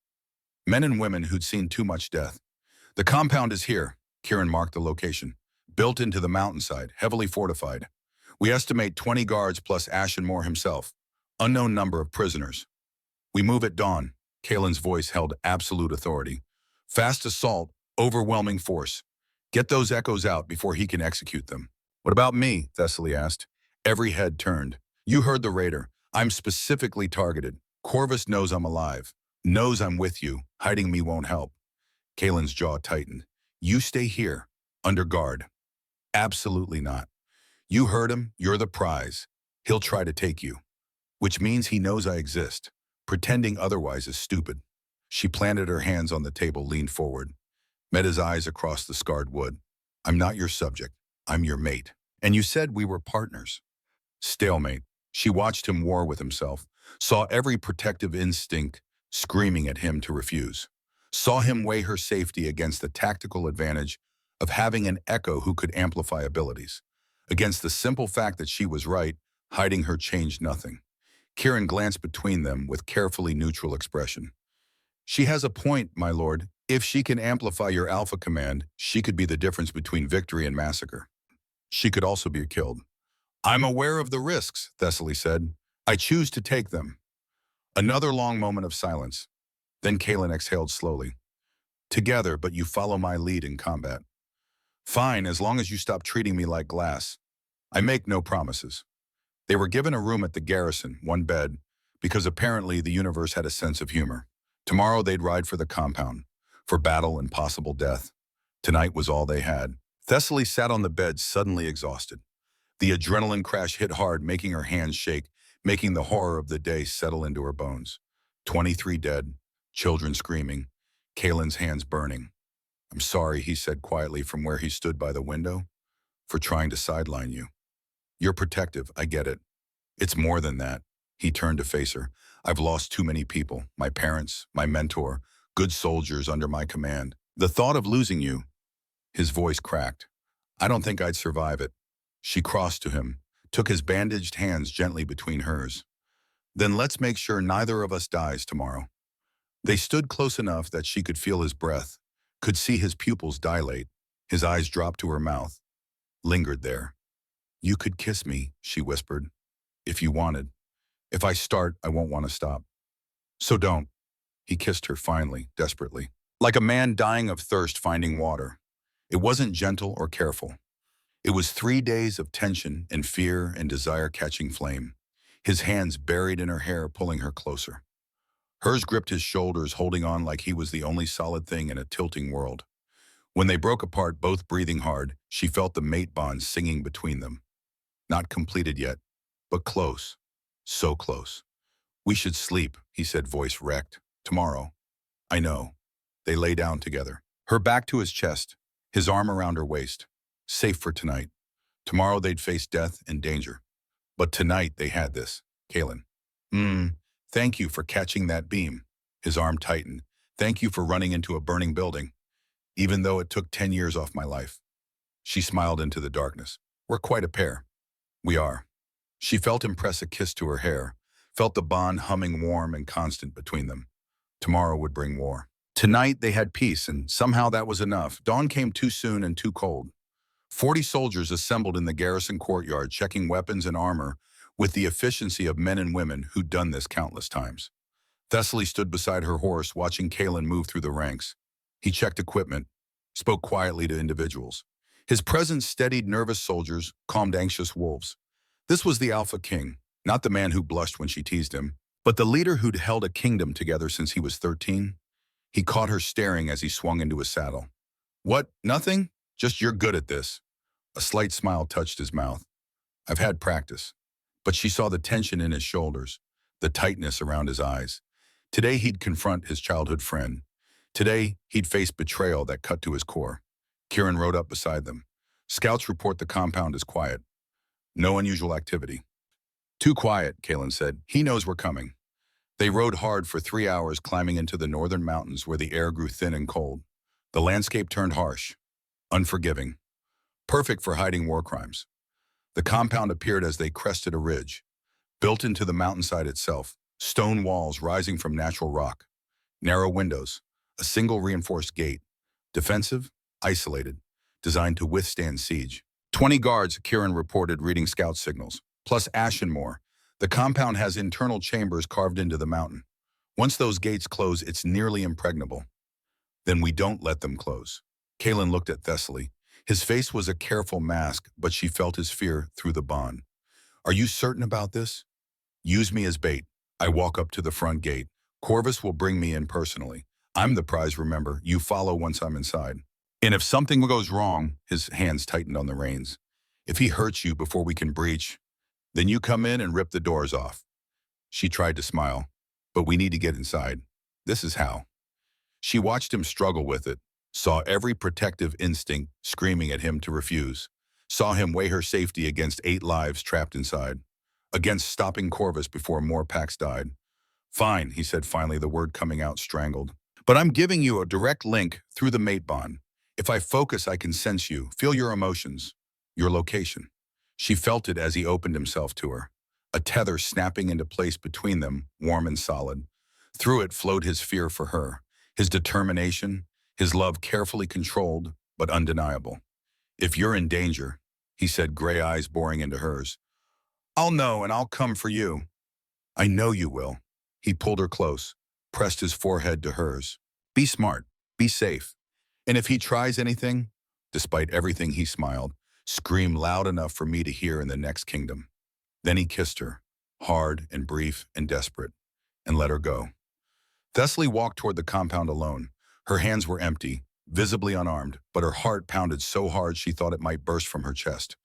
Men and women who'd seen too much death. The compound is here, Kieran marked the location. Built into the mountainside, heavily fortified. We estimate 20 guards plus Ashenmore himself. Unknown number of prisoners. We move at dawn. Kalen's voice held absolute authority. Fast assault, overwhelming force. Get those echoes out before he can execute them. What about me? Thessaly asked. Every head turned. You heard the raider. I'm specifically targeted. Corvus knows I'm alive. Knows I'm with you. Hiding me won't help. Kalen's jaw tightened. You stay here, under guard. Absolutely not. You heard him. You're the prize. He'll try to take you. Which means he knows I exist. Pretending otherwise is stupid. She planted her hands on the table, leaned forward, met his eyes across the scarred wood. I'm not your subject. I'm your mate. And you said we were partners. Stalemate. She watched him war with himself, saw every protective instinct screaming at him to refuse, saw him weigh her safety against the tactical advantage of having an echo who could amplify abilities. Against the simple fact that she was right, hiding her changed nothing. Kieran glanced between them with carefully neutral expression. She has a point, my lord. If she can amplify your alpha command, she could be the difference between victory and massacre. She could also be killed. I'm aware of the risks, Thessaly said. I choose to take them. Another long moment of silence. Then Kalen exhaled slowly. Together, but you follow my lead in combat. Fine, as long as you stop treating me like glass. I make no promises. They were given a room at the garrison, 1 bed, because apparently the universe had a sense of humor. Tomorrow they'd ride for the compound, for battle and possible death. Tonight was all they had. Thessaly sat on the bed, suddenly exhausted. The adrenaline crash hit hard, making her hands shake, making the horror of the day settle into her bones. 23 dead, children screaming, Kalen's hands burning. I'm sorry, he said quietly from where he stood by the window, for trying to sideline you. You're protective, I get it. It's more than that. He turned to face her. I've lost too many people, my parents, my mentor, good soldiers under my command. The thought of losing you, his voice cracked. I don't think I'd survive it. She crossed to him, took his bandaged hands gently between hers. Then let's make sure neither of us dies tomorrow. They stood close enough that she could feel his breath, could see his pupils dilate. His eyes dropped to her mouth, lingered there. You could kiss me, she whispered, if you wanted. If I start, I won't want to stop. So don't. He kissed her finally, desperately. Like a man dying of thirst finding water. It wasn't gentle or careful. It was 3 days of tension and fear and desire catching flame. His hands buried in her hair, pulling her closer. Hers gripped his shoulders, holding on like he was the only solid thing in a tilting world. When they broke apart, both breathing hard, she felt the mate bond singing between them. Not completed yet, but close. So close. We should sleep, he said, voice wrecked. Tomorrow. I know. They lay down together. Her back to his chest, his arm around her waist. Safe for tonight. Tomorrow they'd face death and danger. But tonight they had this. Kalen. Thank you for catching that beam. His arm tightened. Thank you for running into a burning building, even though it took 10 years off my life. She smiled into the darkness. We're quite a pair. We are. She felt him press a kiss to her hair, felt the bond humming warm and constant between them. Tomorrow would bring war. Tonight they had peace, and somehow that was enough. Dawn came too soon and too cold. 40 soldiers assembled in the garrison courtyard, checking weapons and armor with the efficiency of men and women who'd done this countless times. Thessaly stood beside her horse, watching Kalen move through the ranks. He checked equipment, spoke quietly to individuals. His presence steadied nervous soldiers, calmed anxious wolves. This was the AlphaKing, not the man who blushed when she teased him, but the leader who'd held a kingdom together since he was 13. He caught her staring as he swung into his saddle. What? Nothing? Just you're good at this. A slight smile touched his mouth. I've had practice. But she saw the tension in his shoulders, the tightness around his eyes. Today he'd confront his childhood friend. Today he'd face betrayal that cut to his core. Kieran rode up beside them. Scouts report the compound is quiet. No unusual activity. Too quiet, Kalen said. He knows we're coming. They rode hard for 3 hours, climbing into the northern mountains where the air grew thin and cold. The landscape turned harsh, unforgiving, perfect for hiding war crimes. The compound appeared as they crested a ridge, built into the mountainside itself, stone walls rising from natural rock, narrow windows, a single reinforced gate, defensive, isolated, designed to withstand siege. 20 guards, Kieran reported, reading scout signals, plus Ashenmore. The compound has internal chambers carved into the mountain. Once those gates close, it's nearly impregnable. Then we don't let them close. Kalen looked at Thessaly. His face was a careful mask, but she felt his fear through the bond. Are you certain about this? Use me as bait. I walk up to the front gate. Corvus will bring me in personally. I'm the prize, remember. You follow once I'm inside. And if something goes wrong, his hands tightened on the reins. If he hurts you before we can breach, then you come in and rip the doors off. She tried to smile. But we need to get inside. This is how. She watched him struggle with it, saw every protective instinct screaming at him to refuse, saw him weigh her safety against 8 lives trapped inside, against stopping Corvus before more packs died. Fine, he said finally, the word coming out strangled. But I'm giving you a direct link through the mate bond. If I focus, I can sense you, feel your emotions, your location. She felt it as he opened himself to her, a tether snapping into place between them, warm and solid. Through it flowed his fear for her, his determination, his love carefully controlled but undeniable. If you're in danger, he said, gray eyes boring into hers, I'll know and I'll come for you. I know you will. He pulled her close, pressed his forehead to hers. Be smart, be safe. And if he tries anything, despite everything, he smiled, scream loud enough for me to hear in the next kingdom. Then he kissed her, hard and brief and desperate, and let her go. Thessaly walked toward the compound alone. Her hands were empty, visibly unarmed, but her heart pounded so hard she thought it might burst from her chest.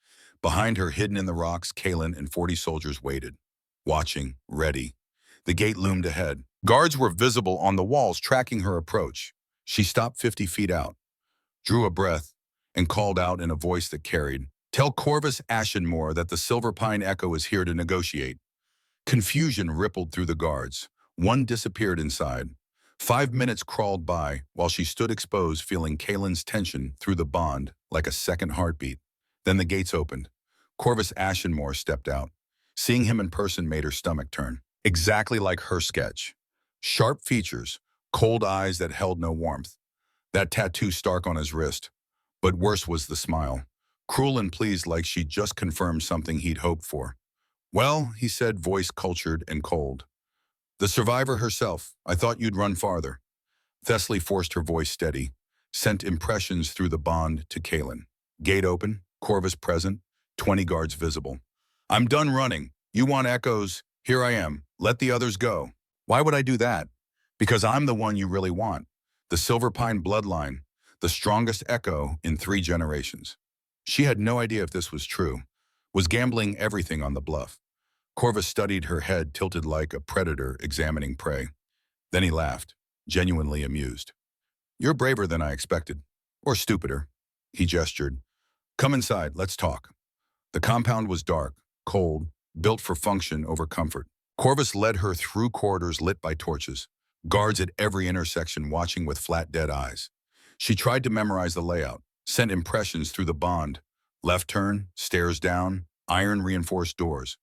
Behind her, hidden in the rocks, Kalen and 40 soldiers waited, watching, ready. The gate loomed ahead. Guards were visible on the walls, tracking her approach. She stopped 50 feet out, drew a breath, and called out in a voice that carried, Tell Corvus Ashenmore that the Silver Pine Echo is here to negotiate. Confusion rippled through the guards. One disappeared inside. 5 minutes crawled by while she stood exposed, feeling Kalen's tension through the bond like a second heartbeat. Then the gates opened. Corvus Ashenmore stepped out. Seeing him in person made her stomach turn. Exactly like her sketch. Sharp features, cold eyes that held no warmth. That tattoo stark on his wrist. But worse was the smile. Cruel and pleased, like she'd just confirmed something he'd hoped for. Well, he said, voice cultured and cold. The survivor herself. I thought you'd run farther. Thessaly forced her voice steady, sent impressions through the bond to Kalen. Gate open, Corvus present, 20 guards visible. I'm done running. You want echoes? Here I am. Let the others go. Why would I do that? Because I'm the one you really want. The Silver Pine bloodline, the strongest echo in 3 generations. She had no idea if this was true, was gambling everything on the bluff. Corvus studied her head tilted like a predator examining prey. Then he laughed, genuinely amused. You're braver than I expected. Or stupider. He gestured. Come inside, let's talk. The compound was dark, cold, built for function over comfort. Corvus led her through corridors lit by torches, guards at every intersection watching with flat, dead eyes. She tried to memorize the layout, sent impressions through the bond. Left turn, stairs down, iron-reinforced doors.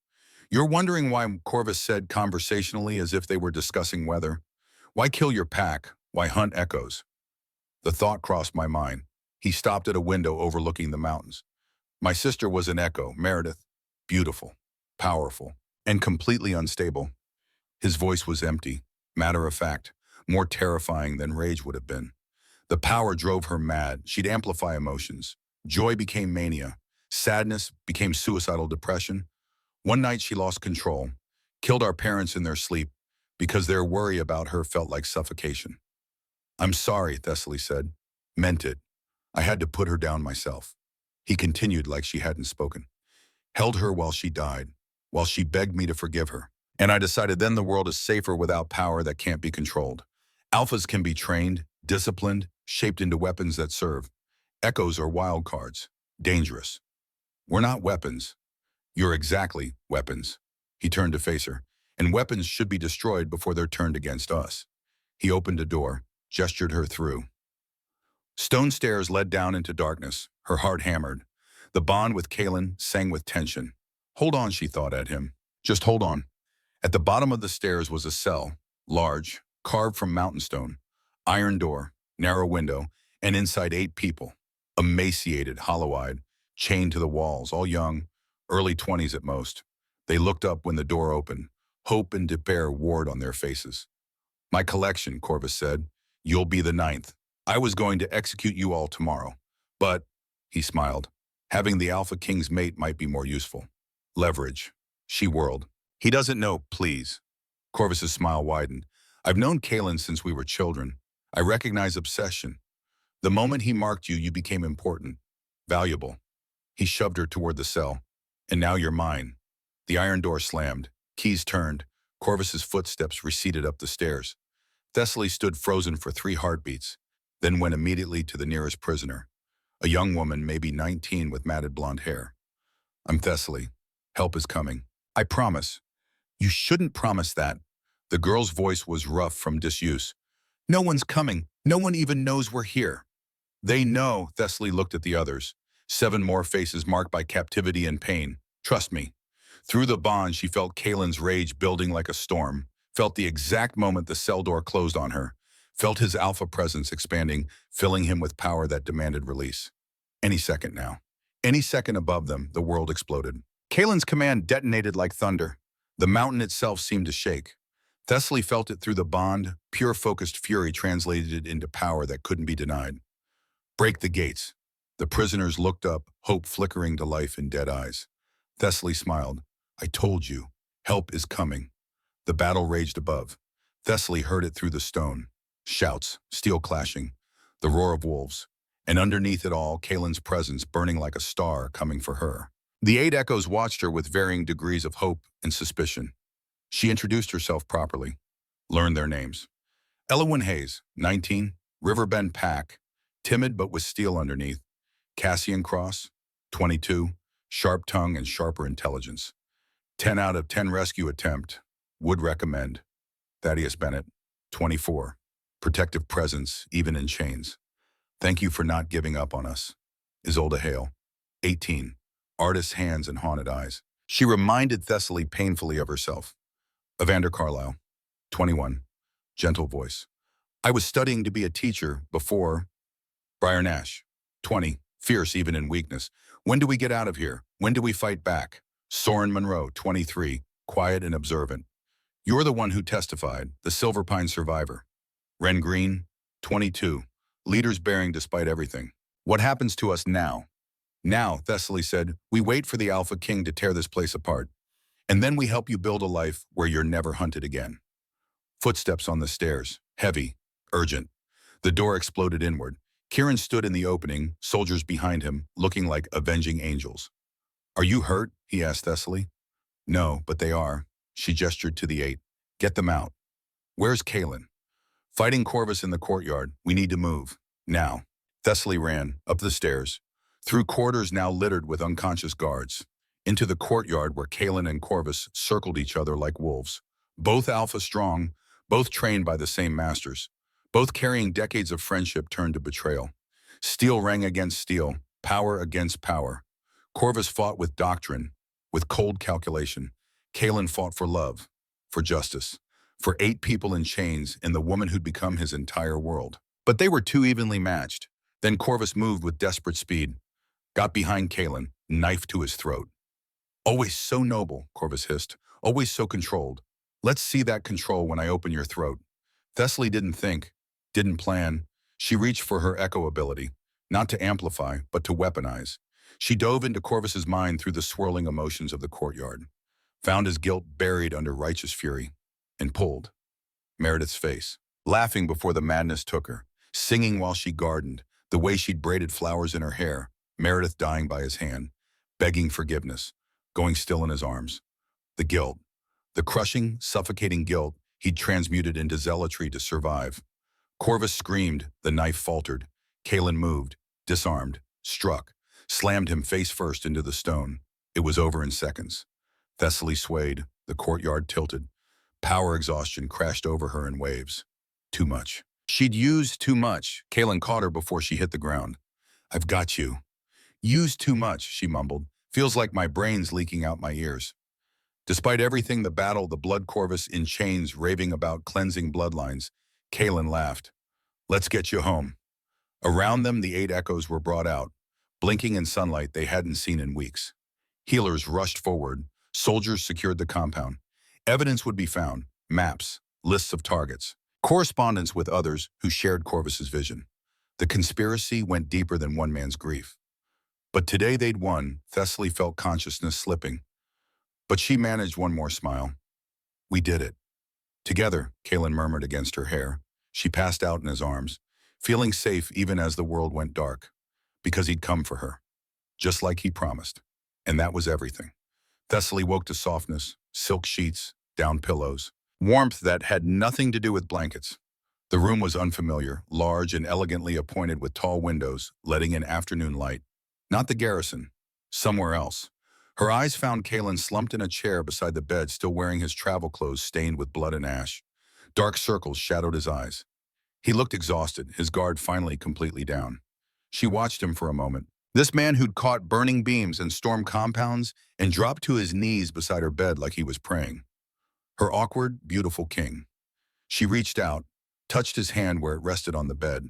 You're wondering why Corvus said conversationally as if they were discussing weather? Why kill your pack? Why hunt echoes? The thought crossed my mind. He stopped at a window overlooking the mountains. My sister was an echo, Meredith. Beautiful, powerful, and completely unstable. His voice was empty, matter of fact, more terrifying than rage would have been. The power drove her mad. She'd amplify emotions. Joy became mania. Sadness became suicidal depression. One night she lost control, killed our parents in their sleep because their worry about her felt like suffocation. I'm sorry, Thessaly said. Meant it. I had to put her down myself. He continued like she hadn't spoken. Held her while she died, while she begged me to forgive her. And I decided then the world is safer without power that can't be controlled. Alphas can be trained, disciplined, shaped into weapons that serve. Echoes are wild cards, dangerous. We're not weapons. You're exactly weapons. He turned to face her. And weapons should be destroyed before they're turned against us. He opened a door, gestured her through. Stone stairs led down into darkness, her heart hammered. The bond with Kalen sang with tension. Hold on, she thought at him. Just hold on. At the bottom of the stairs was a cell, large, carved from mountain stone. Iron door, narrow window, and inside 8 people. Emaciated, hollow-eyed, chained to the walls, all young, early 20s at most. They looked up when the door opened. Hope and despair warred on their faces. My collection, Corvus said. You'll be the 9th. I was going to execute you all tomorrow. But, he smiled, having the AlphaKing's mate might be more useful. Leverage. She whirled. He doesn't know, please. Corvus's smile widened. I've known Kalen since we were children. I recognize obsession. The moment he marked you, you became important. Valuable. He shoved her toward the cell. And now you're mine. The iron door slammed. Keys turned. Corvus's footsteps receded up the stairs. Thessaly stood frozen for 3 heartbeats, then went immediately to the nearest prisoner. A young woman, maybe 19, with matted blonde hair. I'm Thessaly. Help is coming. I promise. You shouldn't promise that. The girl's voice was rough from disuse. No one's coming. No one even knows we're here. They know, Thessaly looked at the others. 7 more faces marked by captivity and pain. Trust me. Through the bond, she felt Kalen's rage building like a storm, felt the exact moment the cell door closed on her, felt his alpha presence expanding, filling him with power that demanded release. Any second now. Any second above them, the world exploded. Kalen's command detonated like thunder. The mountain itself seemed to shake. Thessaly felt it through the bond, pure focused fury translated into power that couldn't be denied. Break the gates. The prisoners looked up, hope flickering to life in dead eyes. Thessaly smiled. I told you. Help is coming. The battle raged above. Thessaly heard it through the stone. Shouts, steel clashing, the roar of wolves. And underneath it all, Kalen's presence burning like a star coming for her. The 8 echoes watched her with varying degrees of hope and suspicion. She introduced herself properly. Learned their names. Elowyn Hayes, 19, Riverbend Pack, timid but with steel underneath. Cassian Cross, 22, sharp tongue and sharper intelligence. 10 out of 10 rescue attempt. Would recommend. Thaddeus Bennett, 24, protective presence even in chains. Thank you for not giving up on us. Isolde Hale, 18, artist's hands and haunted eyes. She reminded Thessaly painfully of herself. Evander Carlyle, 21, gentle voice. I was studying to be a teacher before. Briar Nash, 20, fierce even in weakness. When do we get out of here? When do we fight back? Soren Monroe, 23, quiet and observant. You're the one who testified, the Silver Pine survivor. Ren Green, 22, leaders bearing despite everything. What happens to us now? Now, Thessaly said, we wait for the AlphaKing to tear this place apart. And then we help you build a life where you're never hunted again. Footsteps on the stairs, heavy, urgent. The door exploded inward. Kieran stood in the opening, soldiers behind him, looking like avenging angels. Are you hurt? He asked Thessaly. No, but they are. She gestured to the 8. Get them out. Where's Kalen? Fighting Corvus in the courtyard. We need to move. Now. Thessaly ran, up the stairs, through corridors now littered with unconscious guards, into the courtyard where Kalen and Corvus circled each other like wolves. Both alpha strong, both trained by the same masters, both carrying decades of friendship turned to betrayal. Steel rang against steel, power against power. Corvus fought with doctrine, with cold calculation. Kalen fought for love, for justice, for 8 people in chains and the woman who'd become his entire world. But they were too evenly matched. Then Corvus moved with desperate speed, got behind Kalen, knife to his throat. Always so noble, Corvus hissed. Always so controlled. Let's see that control when I open your throat. Thessaly didn't think, didn't plan. She reached for her echo ability, not to amplify, but to weaponize. She dove into Corvus's mind through the swirling emotions of the courtyard, found his guilt buried under righteous fury, and pulled. Meredith's face, laughing before the madness took her, singing while she gardened, the way she'd braided flowers in her hair, Meredith dying by his hand, begging forgiveness, going still in his arms. The guilt, the crushing, suffocating guilt he'd transmuted into zealotry to survive. Corvus screamed, the knife faltered. Kalen moved, disarmed, struck, slammed him face first into the stone. It was over in seconds. Thessaly swayed, the courtyard tilted. Power exhaustion crashed over her in waves. Too much. She'd used too much. Kalen caught her before she hit the ground. I've got you. Used too much, she mumbled. Feels like my brain's leaking out my ears. Despite everything, the battle, the blood Corvus in chains raving about cleansing bloodlines, Kalen laughed. Let's get you home. Around them, the 8 echoes were brought out, blinking in sunlight they hadn't seen in weeks. Healers rushed forward. Soldiers secured the compound. Evidence would be found, maps, lists of targets, correspondence with others who shared Corvus's vision. The conspiracy went deeper than one man's grief. But today they'd won. Thessaly felt consciousness slipping. But she managed one more smile. We did it. Together, Kalen murmured against her hair. She passed out in his arms, feeling safe even as the world went dark, because he'd come for her, just like he promised. And that was everything. Thessaly woke to softness, silk sheets, down pillows, warmth that had nothing to do with blankets. The room was unfamiliar, large and elegantly appointed with tall windows, letting in afternoon light. Not the garrison, somewhere else. Her eyes found Kalen slumped in a chair beside the bed, still wearing his travel clothes stained with blood and ash. Dark circles shadowed his eyes. He looked exhausted, his guard finally completely down. She watched him for a moment. This man who'd caught burning beams and stormed compounds and dropped to his knees beside her bed like he was praying. Her awkward, beautiful king. She reached out, touched his hand where it rested on the bed.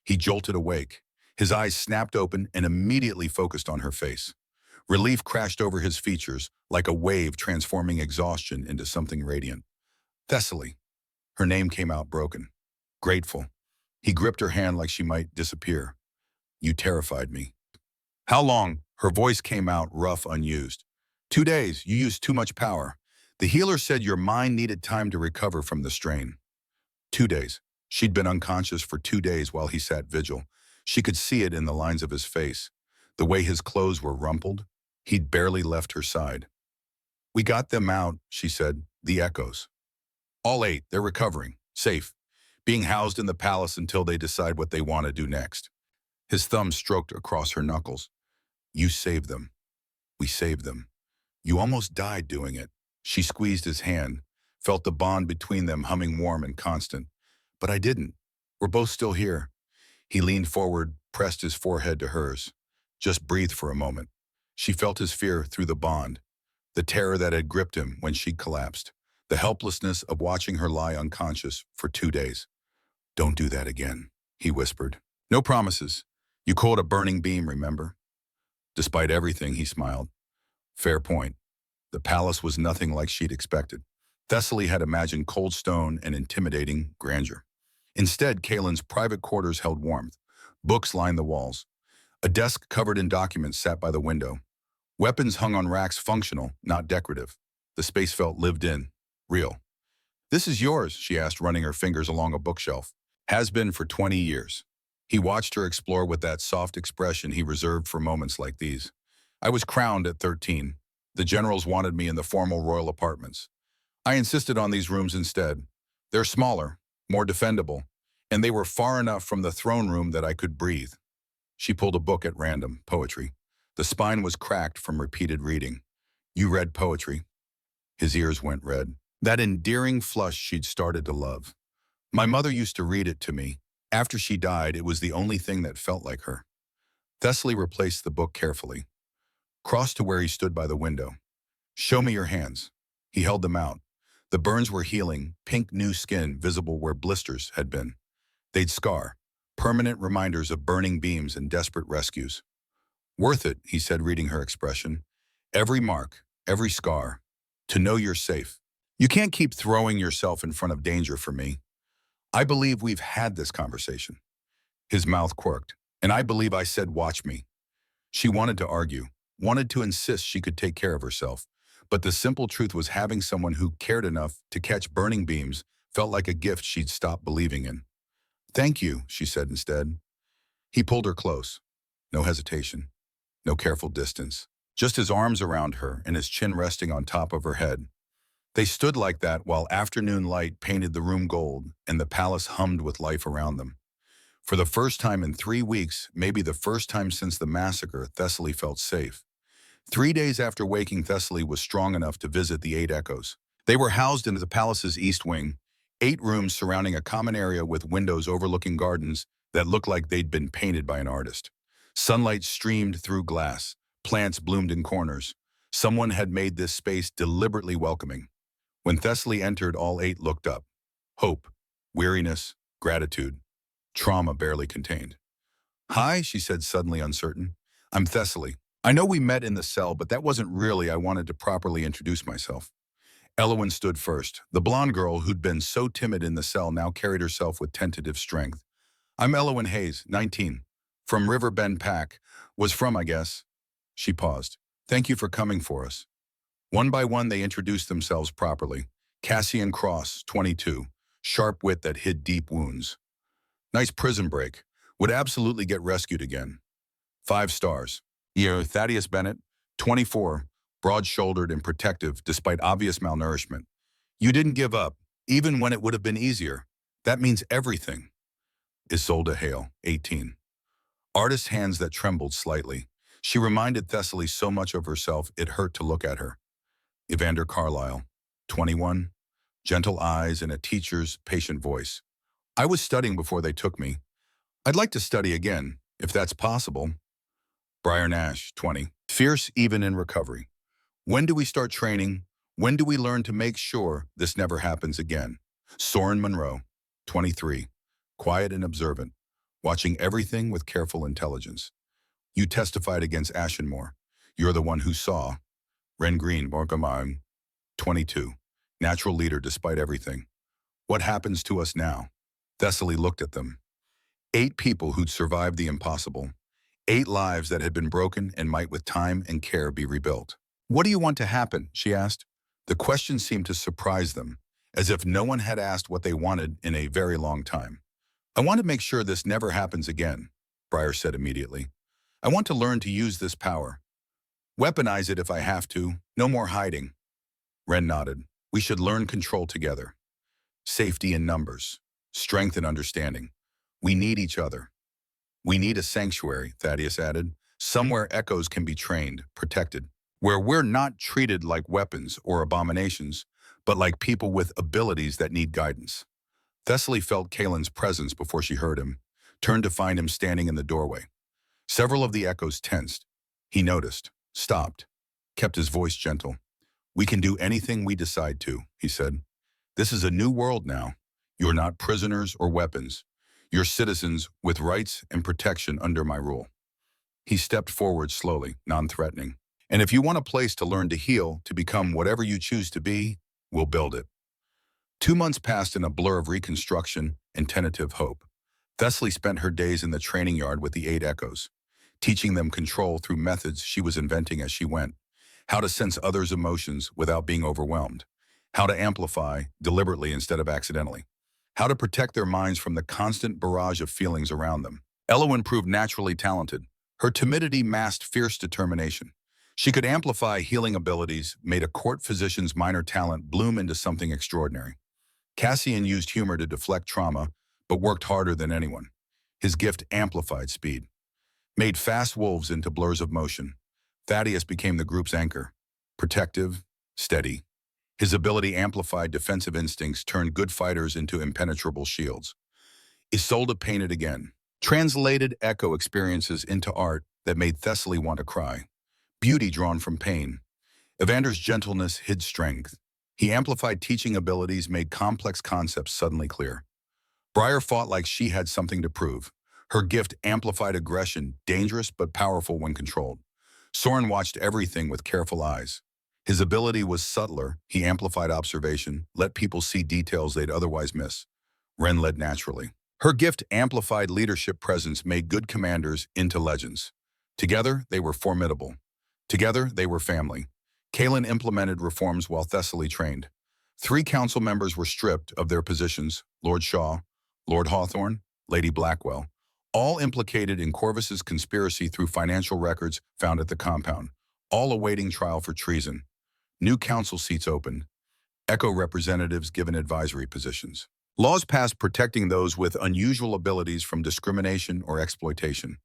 He jolted awake. His eyes snapped open and immediately focused on her face. Relief crashed over his features like a wave transforming exhaustion into something radiant. Thessaly. Her name came out broken. Grateful. He gripped her hand like she might disappear. You terrified me. How long? Her voice came out rough, unused. 2 days. You used too much power. The healer said your mind needed time to recover from the strain. 2 days. She'd been unconscious for 2 days while he sat vigil. She could see it in the lines of his face, the way his clothes were rumpled. He'd barely left her side. We got them out, she said, the echoes. All 8, they're recovering, safe, being housed in the palace until they decide what they want to do next. His thumb stroked across her knuckles. You saved them. We saved them. You almost died doing it. She squeezed his hand, felt the bond between them humming warm and constant. But I didn't. We're both still here. He leaned forward, pressed his forehead to hers. Just breathed for a moment. She felt his fear through the bond, the terror that had gripped him when she collapsed, the helplessness of watching her lie unconscious for 2 days. Don't do that again, he whispered. No promises. You caught a burning beam, remember? Despite everything, he smiled. Fair point. The palace was nothing like she'd expected. Thessaly had imagined cold stone and intimidating grandeur. Instead, Kalen's private quarters held warmth. Books lined the walls. A desk covered in documents sat by the window. Weapons hung on racks, functional, not decorative. The space felt lived in, real. This is yours, she asked, running her fingers along a bookshelf. Has been for 20 years. He watched her explore with that soft expression he reserved for moments like these. I was crowned at 13. The generals wanted me in the formal royal apartments. I insisted on these rooms instead. They're smaller, more defendable, and they were far enough from the throne room that I could breathe. She pulled a book at random, poetry. The spine was cracked from repeated reading. You read poetry? His ears went red. That endearing flush she'd started to love. My mother used to read it to me. After she died, it was the only thing that felt like her. Thessaly replaced the book carefully. Crossed to where he stood by the window. Show me your hands. He held them out. The burns were healing, pink new skin visible where blisters had been. They'd scar, permanent reminders of burning beams and desperate rescues. Worth it, he said, reading her expression. Every mark, every scar. To know you're safe. You can't keep throwing yourself in front of danger for me. I believe we've had this conversation. His mouth quirked, and I believe I said, watch me. She wanted to argue, wanted to insist she could take care of herself, but the simple truth was having someone who cared enough to catch burning beams felt like a gift she'd stopped believing in. Thank you, she said instead. He pulled her close. No hesitation, no careful distance, just his arms around her and his chin resting on top of her head. They stood like that while afternoon light painted the room gold and the palace hummed with life around them. For the first time in 3 weeks, maybe the first time since the massacre, Thessaly felt safe. 3 days after waking, Thessaly was strong enough to visit the 8 echoes. They were housed in the palace's east wing, 8 rooms surrounding a common area with windows overlooking gardens that looked like they'd been painted by an artist. Sunlight streamed through glass, plants bloomed in corners. Someone had made this space deliberately welcoming. When Thessaly entered, all 8 looked up. Hope, weariness, gratitude, trauma barely contained. Hi, she said, suddenly uncertain. I'm Thessaly. I know we met in the cell, but that wasn't really. I wanted to properly introduce myself. Elowen stood first. The blonde girl who'd been so timid in the cell now carried herself with tentative strength. I'm Elowen Hayes, 19. From Riverbend Pack. Was from, I guess. She paused. Thank you for coming for us. One by one, they introduced themselves properly. Cassian Cross, 22. Sharp wit that hid deep wounds. Nice prison break. Would absolutely get rescued again. 5 stars. Thaddeus Bennett, 24. Broad-shouldered and protective despite obvious malnourishment. You didn't give up, even when it would have been easier. That means everything. Isolde Hale, 18. Artist hands that trembled slightly. She reminded Thessaly so much of herself it hurt to look at her. Evander Carlyle, 21. Gentle eyes and a teacher's patient voice. I was studying before they took me. I'd like to study again, if that's possible. Briar Nash, 20. Fierce even in recovery. When do we start training? When do we learn to make sure this never happens again? Soren Monroe, 23. Quiet and observant, watching everything with careful intelligence. You testified against Ashenmore. You're the one who saw. Ren Green, Borgamang, 22. Natural leader despite everything. What happens to us now? Thessaly looked at them. 8 people who'd survived the impossible. 8 lives that had been broken and might with time and care be rebuilt. What do you want to happen? She asked. The question seemed to surprise them, as if no one had asked what they wanted in a very long time. I want to make sure this never happens again, Briar said immediately. I want to learn to use this power. Weaponize it if I have to. No more hiding. Ren nodded. We should learn control together. Safety in numbers. Strength and understanding. We need each other. We need a sanctuary, Thaddeus added. Somewhere echoes can be trained, protected. Where we're not treated like weapons or abominations, but like people with abilities that need guidance. Thessaly felt Kalen's presence before she heard him, turned to find him standing in the doorway. Several of the echoes tensed. He noticed, stopped, kept his voice gentle. We can do anything we decide to, he said. This is a new world now. You're not prisoners or weapons. You're citizens with rights and protection under my rule. He stepped forward slowly, non-threatening. And if you want a place to learn to heal, to become whatever you choose to be, we'll build it. 2 months passed in a blur of reconstruction and tentative hope. Thessaly spent her days in the training yard with the 8 echoes, teaching them control through methods she was inventing as she went, how to sense others' emotions without being overwhelmed, how to amplify deliberately instead of accidentally, how to protect their minds from the constant barrage of feelings around them. Elowen proved naturally talented. Her timidity masked fierce determination. She could amplify healing abilities, made a court physician's minor talent bloom into something extraordinary. Cassian used humor to deflect trauma, but worked harder than anyone. His gift amplified speed, made fast wolves into blurs of motion. Thaddeus became the group's anchor, protective, steady. His ability amplified defensive instincts, turned good fighters into impenetrable shields. Isolde painted again, translated echo experiences into art that made Thessaly want to cry. Beauty drawn from pain. Evander's gentleness hid strength. He amplified teaching abilities, made complex concepts suddenly clear. Briar fought like she had something to prove. Her gift amplified aggression, dangerous but powerful when controlled. Soren watched everything with careful eyes. His ability was subtler. He amplified observation, let people see details they'd otherwise miss. Ren led naturally. Her gift amplified leadership presence, made good commanders into legends. Together, they were formidable. Together, they were family. Kaelin implemented reforms while Thessaly trained. 3 council members were stripped of their positions: Lord Shaw, Lord Hawthorne, Lady Blackwell, all implicated in Corvus's conspiracy through financial records found at the compound, all awaiting trial for treason. New council seats opened. Echo representatives given advisory positions. Laws passed protecting those with unusual abilities from discrimination or exploitation.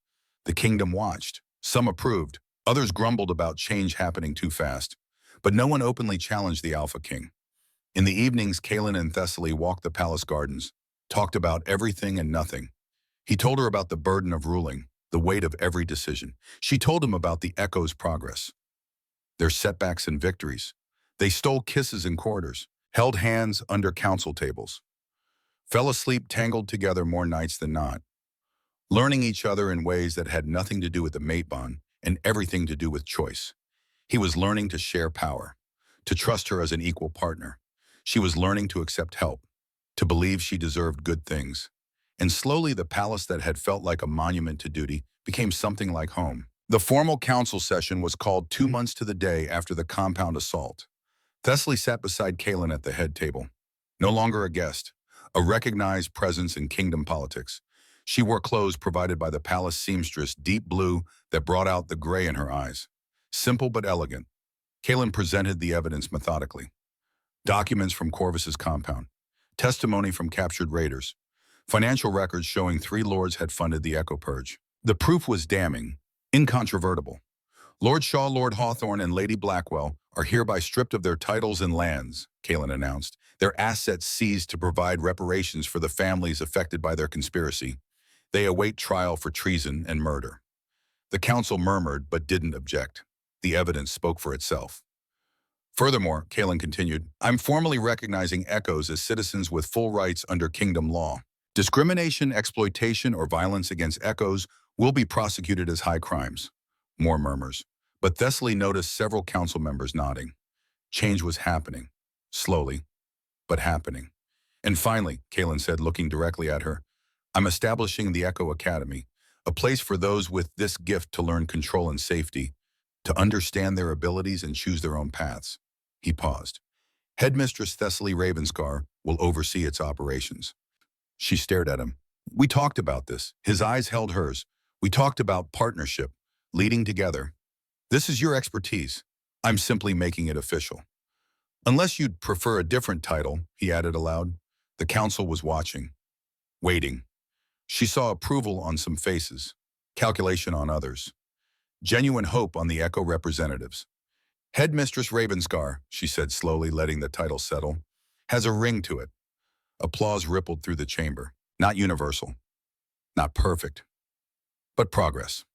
The kingdom watched. Some approved. Others grumbled about change happening too fast. But no one openly challenged the AlphaKing. In the evenings, Kaelin and Thessaly walked the palace gardens, talked about everything and nothing. He told her about the burden of ruling, the weight of every decision. She told him about the Echo's progress, their setbacks and victories. They stole kisses in corridors, held hands under council tables, fell asleep tangled together more nights than not, learning each other in ways that had nothing to do with the mate bond and everything to do with choice. He was learning to share power, to trust her as an equal partner. She was learning to accept help, to believe she deserved good things. And slowly the palace that had felt like a monument to duty became something like home. The formal council session was called 2 months to the day after the compound assault. Thessaly sat beside Kaelin at the head table. No longer a guest, a recognized presence in kingdom politics. She wore clothes provided by the palace seamstress, deep blue that brought out the gray in her eyes. Simple but elegant. Kaelin presented the evidence methodically. Documents from Corvus's compound, testimony from captured raiders, financial records showing 3 lords had funded the Echo Purge. The proof was damning, incontrovertible. Lord Shaw, Lord Hawthorne, and Lady Blackwell are hereby stripped of their titles and lands, Kaelin announced, their assets seized to provide reparations for the families affected by their conspiracy. They await trial for treason and murder. The council murmured but didn't object. The evidence spoke for itself. Furthermore, Kaelin continued, I'm formally recognizing Echoes as citizens with full rights under kingdom law. Discrimination, exploitation, or violence against Echoes will be prosecuted as high crimes. More murmurs. But Thessaly noticed several council members nodding. Change was happening. Slowly, but happening. And finally, Kaelin said, looking directly at her, I'm establishing the Echo Academy, a place for those with this gift to learn control and safety, to understand their abilities and choose their own paths. He paused. Headmistress Thessaly Ravenscar will oversee its operations. She stared at him. We talked about this. His eyes held hers. We talked about partnership, leading together. This is your expertise. I'm simply making it official. Unless you'd prefer a different title, he added aloud. The council was watching, waiting. She saw approval on some faces, calculation on others, genuine hope on the Echo representatives. Headmistress Ravenscar, she said slowly, letting the title settle, has a ring to it. Applause rippled through the chamber. Not universal, not perfect, but progress.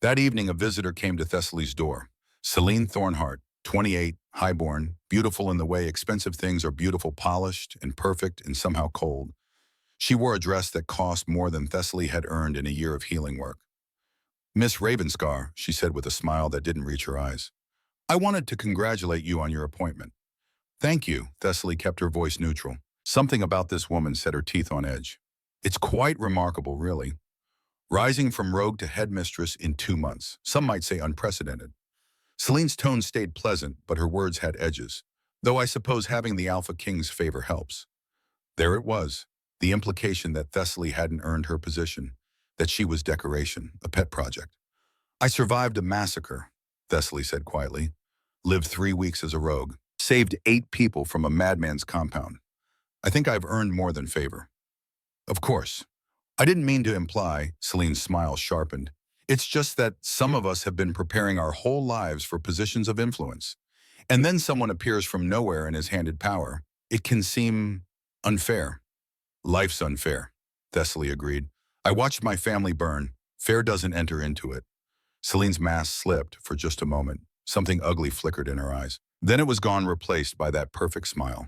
That evening, a visitor came to Thessaly's door. Celine Thornhart, 28, highborn, beautiful in the way expensive things are beautiful, polished and perfect and somehow cold. She wore a dress that cost more than Thessaly had earned in a year of healing work. Miss Ravenscar, she said with a smile that didn't reach her eyes, I wanted to congratulate you on your appointment. Thank you, Thessaly kept her voice neutral. Something about this woman set her teeth on edge. It's quite remarkable, really. Rising from rogue to headmistress in 2 months. Some might say unprecedented. Celine's tone stayed pleasant, but her words had edges. Though I suppose having the AlphaKing's favor helps. There it was, the implication that Thessaly hadn't earned her position, that she was decoration, a pet project. I survived a massacre. Thessaly said quietly. Lived 3 weeks as a rogue. Saved 8 people from a madman's compound. I think I've earned more than favor. Of course. I didn't mean to imply, Celine's smile sharpened. It's just that some of us have been preparing our whole lives for positions of influence. And then someone appears from nowhere and is handed power. It can seem unfair. Life's unfair, Thessaly agreed. I watched my family burn. Fair doesn't enter into it. Celine's mask slipped for just a moment. Something ugly flickered in her eyes. Then it was gone, replaced by that perfect smile.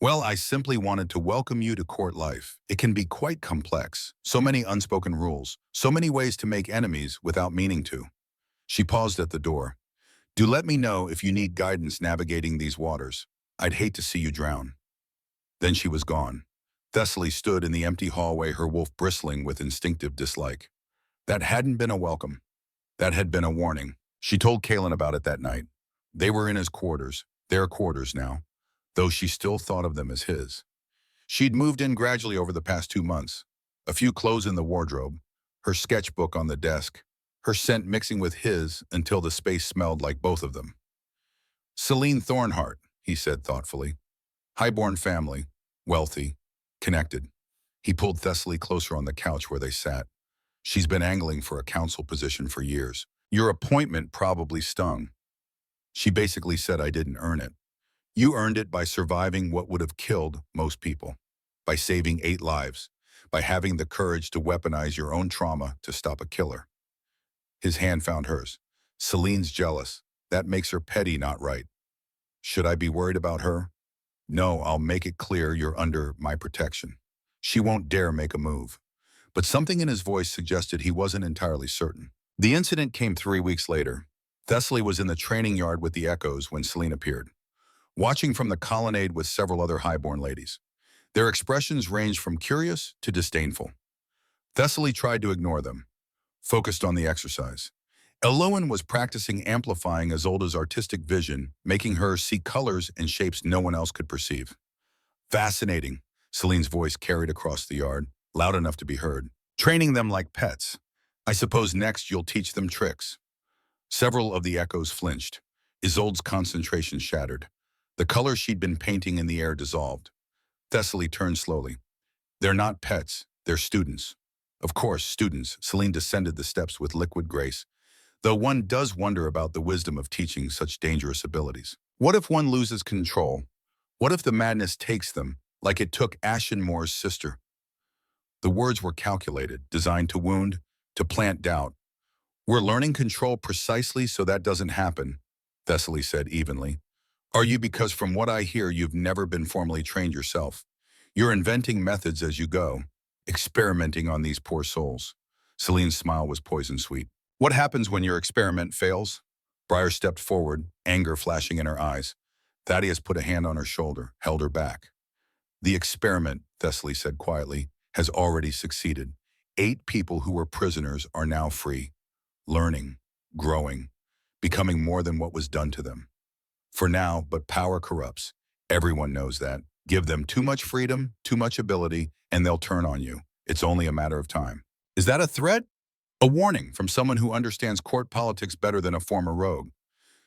Well, I simply wanted to welcome you to court life. It can be quite complex. So many unspoken rules. So many ways to make enemies without meaning to. She paused at the door. Do let me know if you need guidance navigating these waters. I'd hate to see you drown. Then she was gone. Thessaly stood in the empty hallway, her wolf bristling with instinctive dislike. That hadn't been a welcome. That had been a warning. She told Kalen about it that night. They were in his quarters, their quarters now, though she still thought of them as his. She'd moved in gradually over the past 2 months. A few clothes in the wardrobe, her sketchbook on the desk, her scent mixing with his until the space smelled like both of them. Celine Thornhart, he said thoughtfully. Highborn family, wealthy, connected. He pulled Thessaly closer on the couch where they sat. She's been angling for a council position for years. Your appointment probably stung. She basically said I didn't earn it. You earned it by surviving what would have killed most people, by saving 8 lives, by having the courage to weaponize your own trauma to stop a killer. His hand found hers. Celine's jealous. That makes her petty, not right. Should I be worried about her? No, I'll make it clear you're under my protection. She won't dare make a move. But something in his voice suggested he wasn't entirely certain. The incident came 3 weeks later. Thessaly was in the training yard with the Echoes when Celine appeared, watching from the colonnade with several other highborn ladies. Their expressions ranged from curious to disdainful. Thessaly tried to ignore them, focused on the exercise. Elowen was practicing amplifying Isolde's artistic vision, making her see colors and shapes no one else could perceive. Fascinating, Celine's voice carried across the yard, loud enough to be heard. Training them like pets. I suppose next you'll teach them tricks. Several of the Echoes flinched. Isolde's concentration shattered. The color she'd been painting in the air dissolved. Thessaly turned slowly. They're not pets, they're students. Of course, students. Celine descended the steps with liquid grace, though one does wonder about the wisdom of teaching such dangerous abilities. What if one loses control? What if the madness takes them, like it took Ashenmore's sister? The words were calculated, designed to wound, to plant doubt. We're learning control precisely so that doesn't happen, Thessaly said evenly. Are you? Because from what I hear, you've never been formally trained yourself. You're inventing methods as you go, experimenting on these poor souls. Celine's smile was poison sweet. What happens when your experiment fails? Briar stepped forward, anger flashing in her eyes. Thaddeus put a hand on her shoulder, held her back. The experiment, Thessaly said quietly, has already succeeded. 8 people who were prisoners are now free, learning, growing, becoming more than what was done to them. For now, but power corrupts. Everyone knows that. Give them too much freedom, too much ability, and they'll turn on you. It's only a matter of time. Is that a threat? A warning from someone who understands court politics better than a former rogue.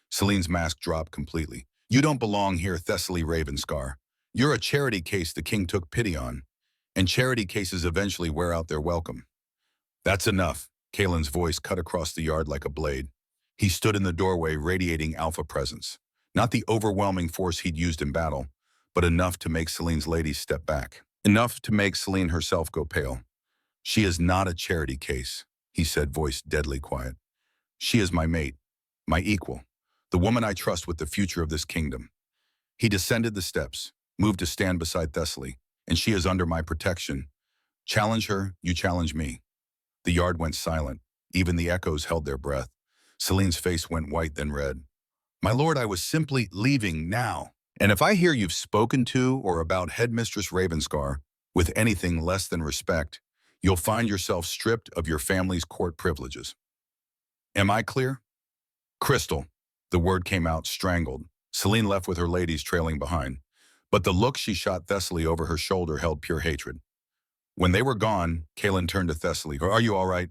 Celine's mask dropped completely. You don't belong here, Thessaly Ravenscar. You're a charity case the king took pity on, and charity cases eventually wear out their welcome. That's enough. Kalen's voice cut across the yard like a blade. He stood in the doorway, radiating alpha presence. Not the overwhelming force he'd used in battle, but enough to make Celine's ladies step back. Enough to make Celine herself go pale. She is not a charity case, he said, voice deadly quiet. She is my mate, my equal, the woman I trust with the future of this kingdom. He descended the steps, moved to stand beside Thessaly, and she is under my protection. Challenge her, you challenge me. The yard went silent. Even the Echoes held their breath. Celine's face went white, then red. My lord, I was simply leaving now. And if I hear you've spoken to or about Headmistress Ravenscar with anything less than respect, you'll find yourself stripped of your family's court privileges. Am I clear? Crystal. The word came out strangled. Celine left with her ladies trailing behind. But the look she shot Thessaly over her shoulder held pure hatred. When they were gone, Kalen turned to Thessaly. Are you all right?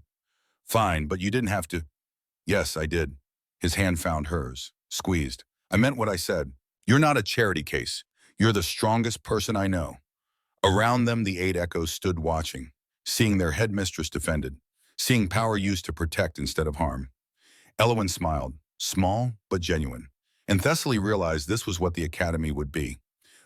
Fine, but you didn't have to. Yes, I did. His hand found hers, squeezed. I meant what I said. You're not a charity case. You're the strongest person I know. Around them, the 8 echoes stood watching, seeing their headmistress defended, seeing power used to protect instead of harm. Elowyn smiled, small but genuine. And Thessaly realized this was what the academy would be.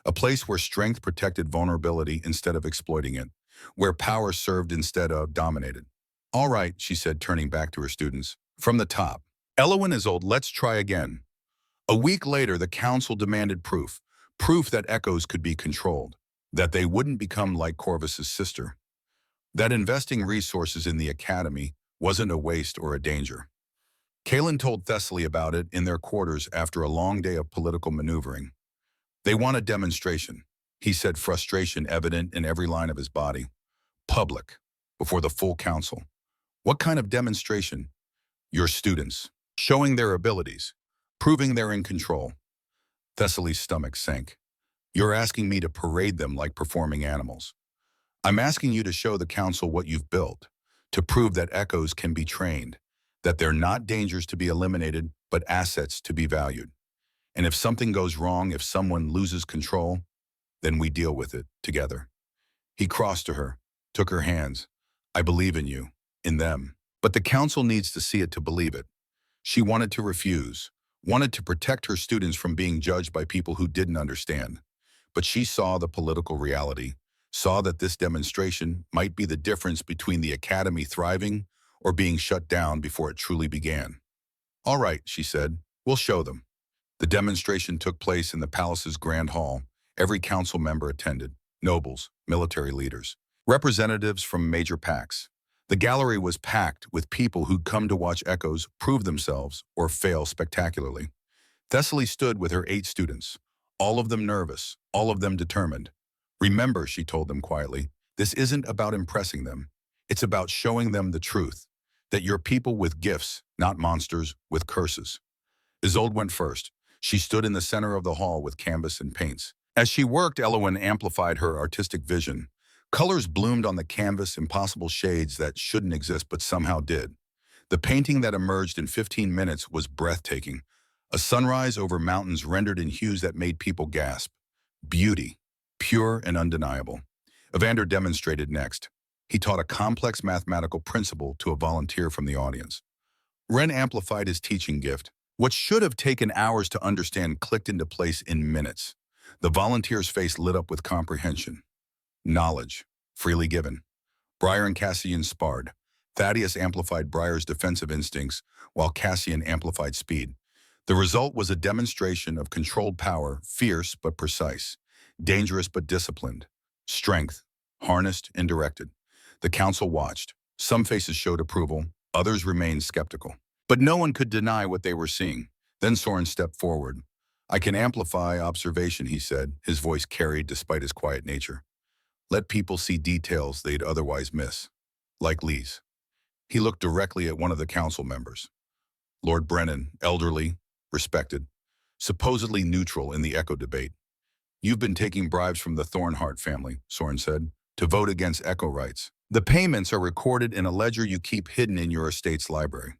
A place where strength protected vulnerability instead of exploiting it, where power served instead of dominated. All right, she said, turning back to her students. From the top. Elowyn is old, let's try again. A week later, the council demanded proof. Proof that echoes could be controlled, that they wouldn't become like Corvus's sister, that investing resources in the academy wasn't a waste or a danger. Kaelin told Thessaly about it in their quarters after a long day of political maneuvering. They want a demonstration, he said, frustration evident in every line of his body. Public, before the full council. What kind of demonstration? Your students, showing their abilities, proving they're in control. Thessaly's stomach sank. You're asking me to parade them like performing animals. I'm asking you to show the council what you've built, to prove that echoes can be trained, that they're not dangers to be eliminated, but assets to be valued. And if something goes wrong, if someone loses control, then we deal with it together. He crossed to her, took her hands. I believe in you, in them. But the council needs to see it to believe it. She wanted to refuse, wanted to protect her students from being judged by people who didn't understand. But she saw the political reality, saw that this demonstration might be the difference between the academy thriving or being shut down before it truly began. All right, she said, we'll show them. The demonstration took place in the palace's grand hall. Every council member attended, nobles, military leaders, representatives from major pacts. The gallery was packed with people who'd come to watch echoes prove themselves or fail spectacularly. Thessaly stood with her 8 students, all of them nervous, all of them determined. Remember, she told them quietly, this isn't about impressing them. It's about showing them the truth, that you're people with gifts, not monsters with curses. Isolde went first. She stood in the center of the hall with canvas and paints. As she worked, Elowyn amplified her artistic vision. Colors bloomed on the canvas, impossible shades that shouldn't exist but somehow did. The painting that emerged in 15 minutes was breathtaking. A sunrise over mountains rendered in hues that made people gasp. Beauty, pure and undeniable. Evander demonstrated next. He taught a complex mathematical principle to a volunteer from the audience. Ren amplified his teaching gift. What should have taken hours to understand clicked into place in minutes. The volunteer's face lit up with comprehension. Knowledge, freely given. Briar and Cassian sparred. Thaddeus amplified Briar's defensive instincts, while Cassian amplified speed. The result was a demonstration of controlled power, fierce but precise, dangerous but disciplined, strength, harnessed and directed. The council watched. Some faces showed approval, others remained skeptical. But no one could deny what they were seeing. Then Soren stepped forward. I can amplify observation, he said, his voice carried despite his quiet nature. Let people see details they'd otherwise miss. Like Lee's. He looked directly at one of the council members. Lord Brennan, elderly, respected, supposedly neutral in the Echo debate. You've been taking bribes from the Thornhart family, Soren said, to vote against Echo rights. The payments are recorded in a ledger you keep hidden in your estate's library.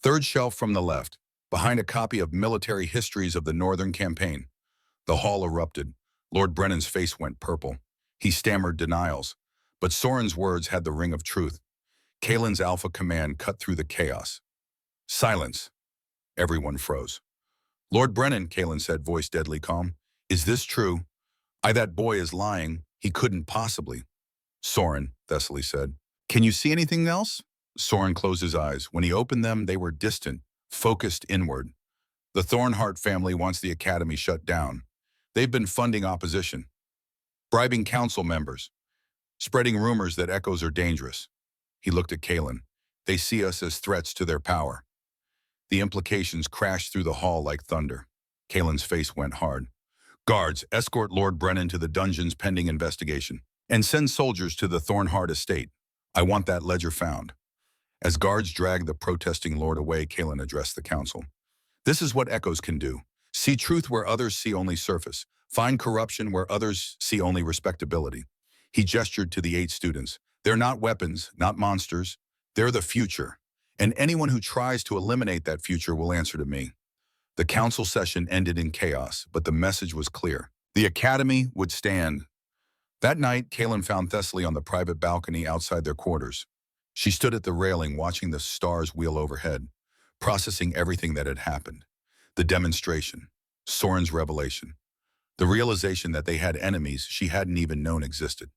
Third shelf from the left, behind a copy of Military Histories of the Northern Campaign. The hall erupted. Lord Brennan's face went purple. He stammered denials, but Soren's words had the ring of truth. Kaelin's alpha command cut through the chaos. Silence. Everyone froze. Lord Brennan, Kaelin said, voice deadly calm. Is this true? That boy is lying. He couldn't possibly. Soren, Thessaly said. Can you see anything else? Soren closed his eyes. When he opened them, they were distant, focused inward. The Thornhart family wants the academy shut down. They've been funding opposition, bribing council members, spreading rumors that echoes are dangerous. He looked at Kaelin. They see us as threats to their power. The implications crashed through the hall like thunder. Kaelin's face went hard. Guards, escort Lord Brennan to the dungeons pending investigation, and send soldiers to the Thornhart estate. I want that ledger found. As guards dragged the protesting lord away, Kaelin addressed the council. This is what echoes can do. See truth where others see only surface. Find corruption where others see only respectability. He gestured to the 8 students. They're not weapons, not monsters. They're the future. and anyone who tries to eliminate that future will answer to me. The council session ended in chaos, but the message was clear. The academy would stand. That night, Kaelin found Thessaly on the private balcony outside their quarters. She stood at the railing watching the stars wheel overhead, processing everything that had happened. The demonstration, Soren's revelation, the realization that they had enemies she hadn't even known existed.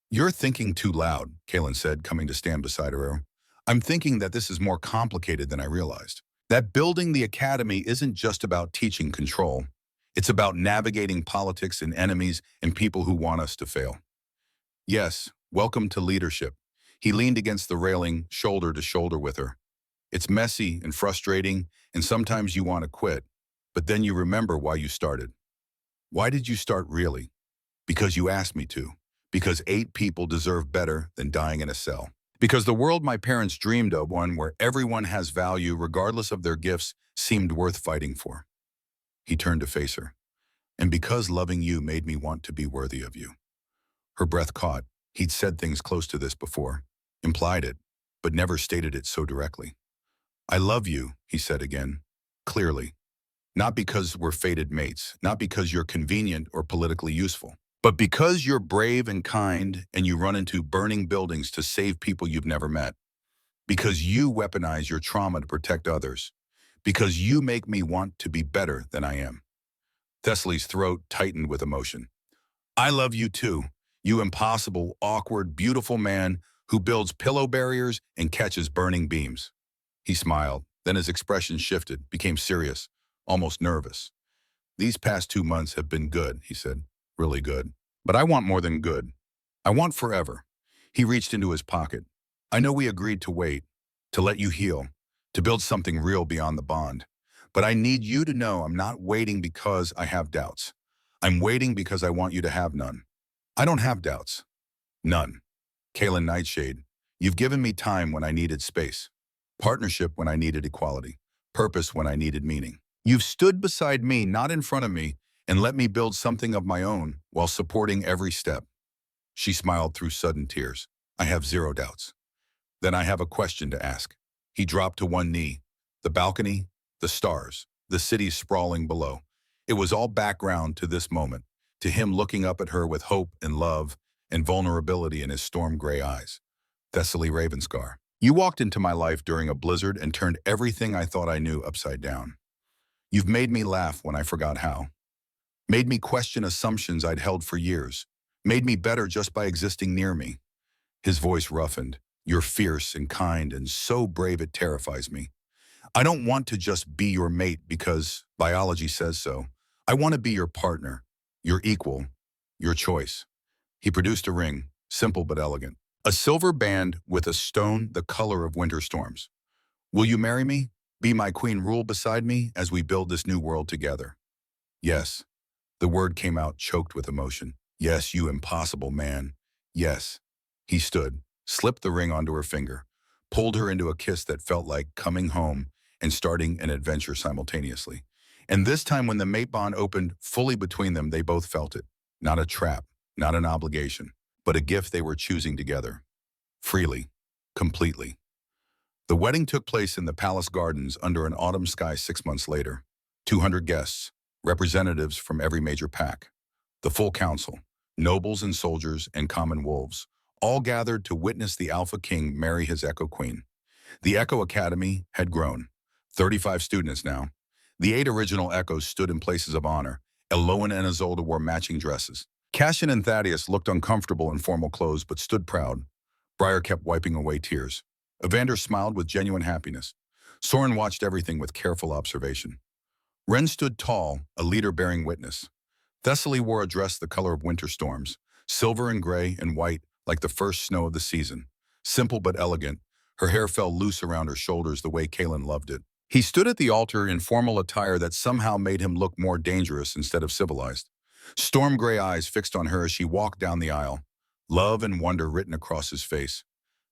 "You're thinking too loud," Kaelin said, coming to stand beside her. "I'm thinking that this is more complicated than I realized. That building the academy isn't just about teaching control. It's about navigating politics and enemies and people who want us to fail. Yes, welcome to leadership." He leaned against the railing, shoulder to shoulder with her. "It's messy and frustrating, and sometimes you want to quit, but then you remember why you started. Why did you start really? Because you asked me to. Because 8 people deserve better than dying in a cell. Because the world my parents dreamed of, one where everyone has value regardless of their gifts, seemed worth fighting for." He turned to face her. "And because loving you made me want to be worthy of you." Her breath caught. He'd said things close to this before, implied it, but never stated it so directly. "I love you," he said again, clearly. "Not because we're fated mates, not because you're convenient or politically useful, but because you're brave and kind and you run into burning buildings to save people you've never met. Because you weaponize your trauma to protect others. Because you make me want to be better than I am." Thessaly's throat tightened with emotion. "I love you too, you impossible, awkward, beautiful man who builds pillow barriers and catches burning beams." He smiled, then his expression shifted, became serious, almost nervous. "These past 2 months have been good," he said, "really good. But I want more than good. I want forever." He reached into his pocket. "I know we agreed to wait, to let you heal, to build something real beyond the bond. But I need you to know I'm not waiting because I have doubts. I'm waiting because I want you to have none. I don't have doubts. None. Kaelin Nightshade, you've given me time when I needed space, partnership when I needed equality, purpose when I needed meaning. You've stood beside me, not in front of me, and let me build something of my own while supporting every step." She smiled through sudden tears. "I have 0 doubts. Then I have a question to ask." He dropped to one knee. The balcony, the stars, the city sprawling below. It was all background to this moment, to him looking up at her with hope and love and vulnerability in his storm-gray eyes. "Thessaly Ravenscar, you walked into my life during a blizzard and turned everything I thought I knew upside down. You've made me laugh when I forgot how. Made me question assumptions I'd held for years. Made me better just by existing near me." His voice roughened. "You're fierce and kind and so brave it terrifies me. I don't want to just be your mate because biology says so. I want to be your partner, your equal, your choice." He produced a ring, simple but elegant. A silver band with a stone the color of winter storms. "Will you marry me? Be my queen, rule beside me as we build this new world together?" "Yes." The word came out choked with emotion. "Yes, you impossible man. Yes." He stood, slipped the ring onto her finger, pulled her into a kiss that felt like coming home and starting an adventure simultaneously. And this time when the mate bond opened fully between them, they both felt it. Not a trap, not an obligation, but a gift they were choosing together. Freely, completely. The wedding took place in the palace gardens under an autumn sky 6 months later. 200 guests, representatives from every major pack. The full council, nobles and soldiers and common wolves, all gathered to witness the AlphaKing marry his Echo Queen. The Echo Academy had grown. 35 students now. The 8 original Echoes stood in places of honor. Eloan and Isolde wore matching dresses. Cassian and Thaddeus looked uncomfortable in formal clothes but stood proud. Briar kept wiping away tears. Evander smiled with genuine happiness. Soren watched everything with careful observation. Ren stood tall, a leader bearing witness. Thessaly wore a dress the color of winter storms, silver and gray and white like the first snow of the season. Simple but elegant, her hair fell loose around her shoulders the way Kaelin loved it. He stood at the altar in formal attire that somehow made him look more dangerous instead of civilized. Storm-gray eyes fixed on her as she walked down the aisle, love and wonder written across his face.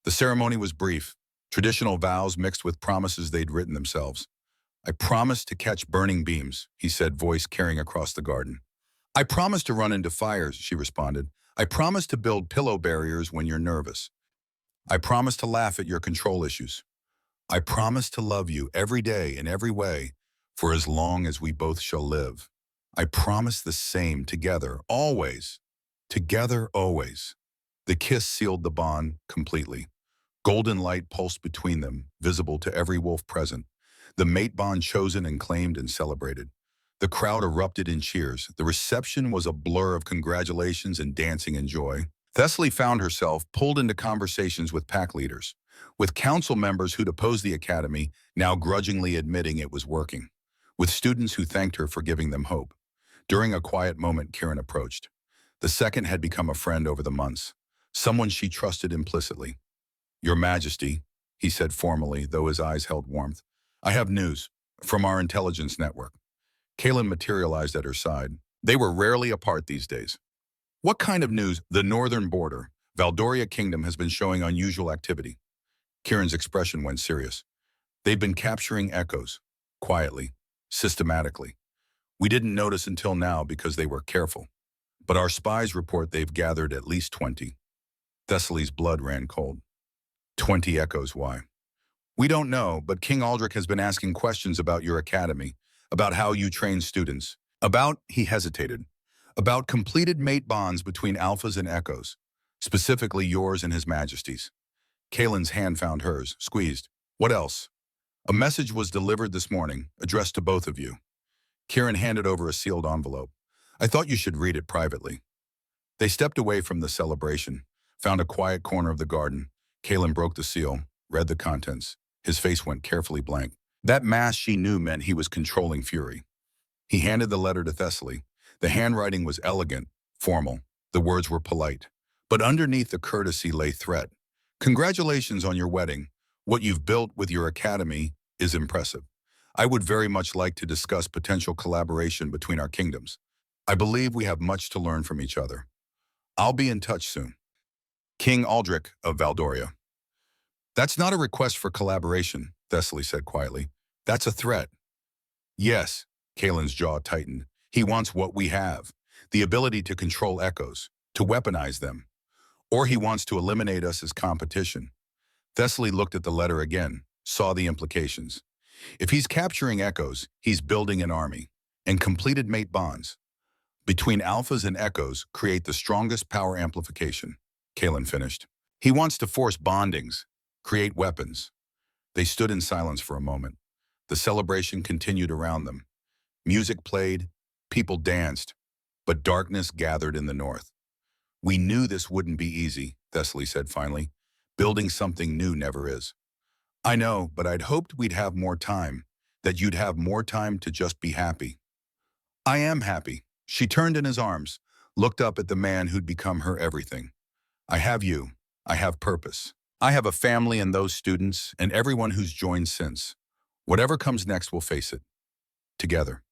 The ceremony was brief, traditional vows mixed with promises they'd written themselves. "I promise to catch burning beams," he said, voice carrying across the garden. "I promise to run into fires," she responded. "I promise to build pillow barriers when you're nervous. I promise to laugh at your control issues. I promise to love you every day in every way for as long as we both shall live. I promise the same together, always. Together, always. The kiss sealed the bond completely. Golden light pulsed between them, visible to every wolf present. The mate bond chosen and claimed and celebrated. The crowd erupted in cheers. The reception was a blur of congratulations and dancing and joy. Thessaly found herself pulled into conversations with pack leaders, with council members who'd opposed the academy, now grudgingly admitting it was working, with students who thanked her for giving them hope. During a quiet moment, Kieran approached. The second had become a friend over the months, someone she trusted implicitly. Your Majesty, he said formally, though his eyes held warmth. I have news from our intelligence network. Kaelin materialized at her side. They were rarely apart these days. What kind of news? The northern border, Valdoria Kingdom, has been showing unusual activity. Kieran's expression went serious. They've been capturing echoes, quietly, systematically. We didn't notice until now because they were careful. But our spies report they've gathered at least 20. Thessaly's blood ran cold. 20 echoes, why? We don't know, but King Aldrich has been asking questions about your academy, about how you train students, he hesitated, about completed mate bonds between alphas and echoes, specifically yours and His Majesty's. Kaelin's hand found hers, squeezed. What else? A message was delivered this morning, addressed to both of you. Kieran handed over a sealed envelope. I thought you should read it privately. They stepped away from the celebration, found a quiet corner of the garden. Kaelin broke the seal, read the contents. His face went carefully blank. That mass she knew meant he was controlling fury. He handed the letter to Thessaly. The handwriting was elegant, formal. The words were polite. But underneath the courtesy lay threat. Congratulations on your wedding. What you've built with your academy is impressive. I would very much like to discuss potential collaboration between our kingdoms. I believe we have much to learn from each other. I'll be in touch soon. King Aldrich of Valdoria. That's not a request for collaboration, Thessaly said quietly. That's a threat. Yes, Kaelin's jaw tightened. He wants what we have, the ability to control echoes, to weaponize them. Or he wants to eliminate us as competition. Thessaly looked at the letter again, saw the implications. If he's capturing echoes, he's building an army, and completed mate bonds between alphas and echoes create the strongest power amplification, Kaelin finished. He wants to force bondings, create weapons. They stood in silence for a moment. The celebration continued around them. Music played, people danced, but darkness gathered in the north. We knew this wouldn't be easy, Thessaly said finally. Building something new never is. I know, but I'd hoped we'd have more time, that you'd have more time to just be happy. I am happy. She turned in his arms, looked up at the man who'd become her everything. I have you. I have purpose. I have a family and those students and everyone who's joined since. Whatever comes next, we'll face it. Together.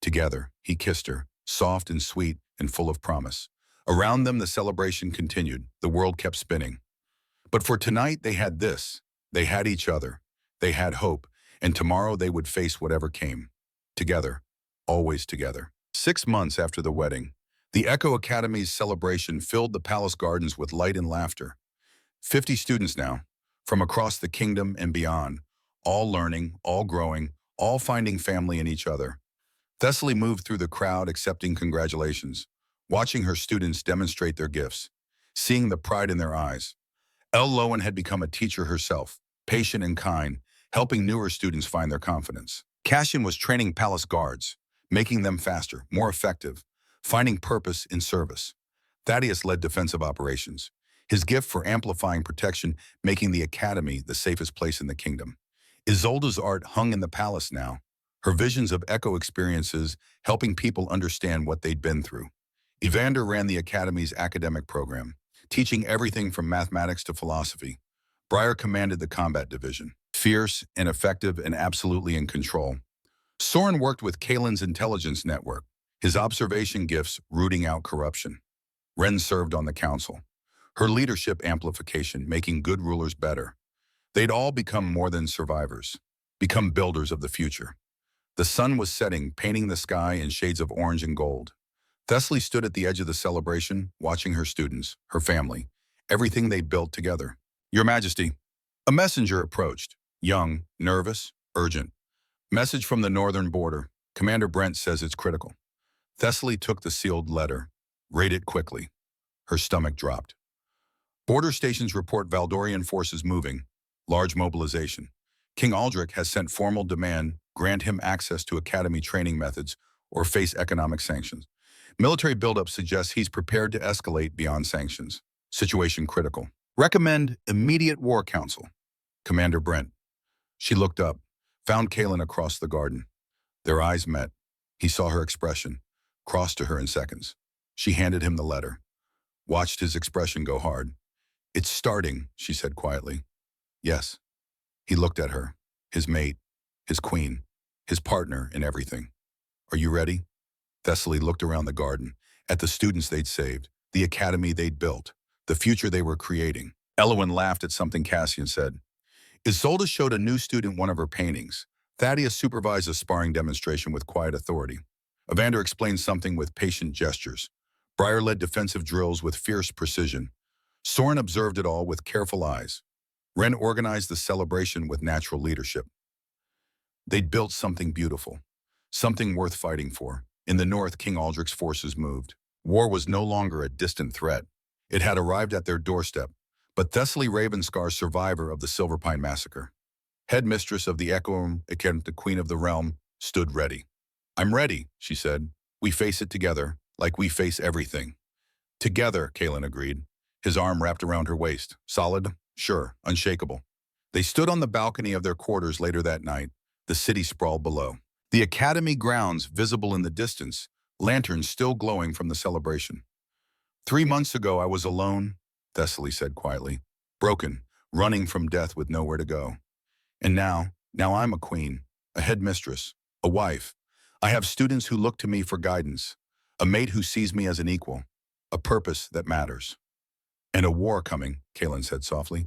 Together, he kissed her, soft and sweet and full of promise. Around them, the celebration continued. The world kept spinning. But for tonight, they had this. They had each other. They had hope. And tomorrow they would face whatever came. Together. Always together. 6 months after the wedding, the Echo Academy's celebration filled the palace gardens with light and laughter. 50 students now, from across the kingdom and beyond, all learning, all growing, all finding family in each other. Thessaly moved through the crowd accepting congratulations, watching her students demonstrate their gifts, seeing the pride in their eyes. Elle Lowen had become a teacher herself, patient and kind, helping newer students find their confidence. Cassian was training palace guards, making them faster, more effective, finding purpose in service. Thaddeus led defensive operations, his gift for amplifying protection, making the academy the safest place in the kingdom. Isolde's art hung in the palace now, her visions of echo experiences helping people understand what they'd been through. Evander ran the academy's academic program, teaching everything from mathematics to philosophy. Briar commanded the combat division, fierce and effective and absolutely in control. Soren worked with Kaelin's intelligence network, his observation gifts rooting out corruption. Ren served on the council, her leadership amplification making good rulers better. They'd all become more than survivors, become builders of the future. The sun was setting, painting the sky in shades of orange and gold. Thessaly stood at the edge of the celebration, watching her students, her family, everything they built together. Your Majesty, a messenger approached. Young, nervous, urgent. Message from the northern border. Commander Brent says it's critical. Thessaly took the sealed letter. Read it quickly. Her stomach dropped. Border stations report Valdorian forces moving. Large mobilization. King Aldrich has sent formal demand, grant him access to academy training methods or face economic sanctions. Military buildup suggests he's prepared to escalate beyond sanctions. Situation critical. Recommend immediate war council. Commander Brent. She looked up, found Kalen across the garden. Their eyes met. He saw her expression, crossed to her in seconds. She handed him the letter. Watched his expression go hard. It's starting, she said quietly. Yes. He looked at her, his mate, his queen, his partner in everything. Are you ready? Thessaly looked around the garden, at the students they'd saved, the academy they'd built, the future they were creating. Elowen laughed at something Cassian said. Isolde showed a new student one of her paintings. Thaddeus supervised a sparring demonstration with quiet authority. Evander explained something with patient gestures. Briar led defensive drills with fierce precision. Soren observed it all with careful eyes. Ren organized the celebration with natural leadership. They'd built something beautiful, something worth fighting for. In the north, King Aldrich's forces moved. War was no longer a distant threat. It had arrived at their doorstep. But Thessaly Ravenscar, survivor of the Silverpine Massacre, headmistress of the Echoum, the Queen of the Realm, stood ready. I'm ready, she said. We face it together, like we face everything. Together, Kalen agreed, his arm wrapped around her waist. Solid, sure, unshakable. They stood on the balcony of their quarters later that night. The city sprawled below. The academy grounds visible in the distance, lanterns still glowing from the celebration. 3 months ago, I was alone, Thessaly said quietly, broken, running from death with nowhere to go. And now I'm a queen, a headmistress, a wife. I have students who look to me for guidance, a mate who sees me as an equal, a purpose that matters. And a war coming, Kalen said softly.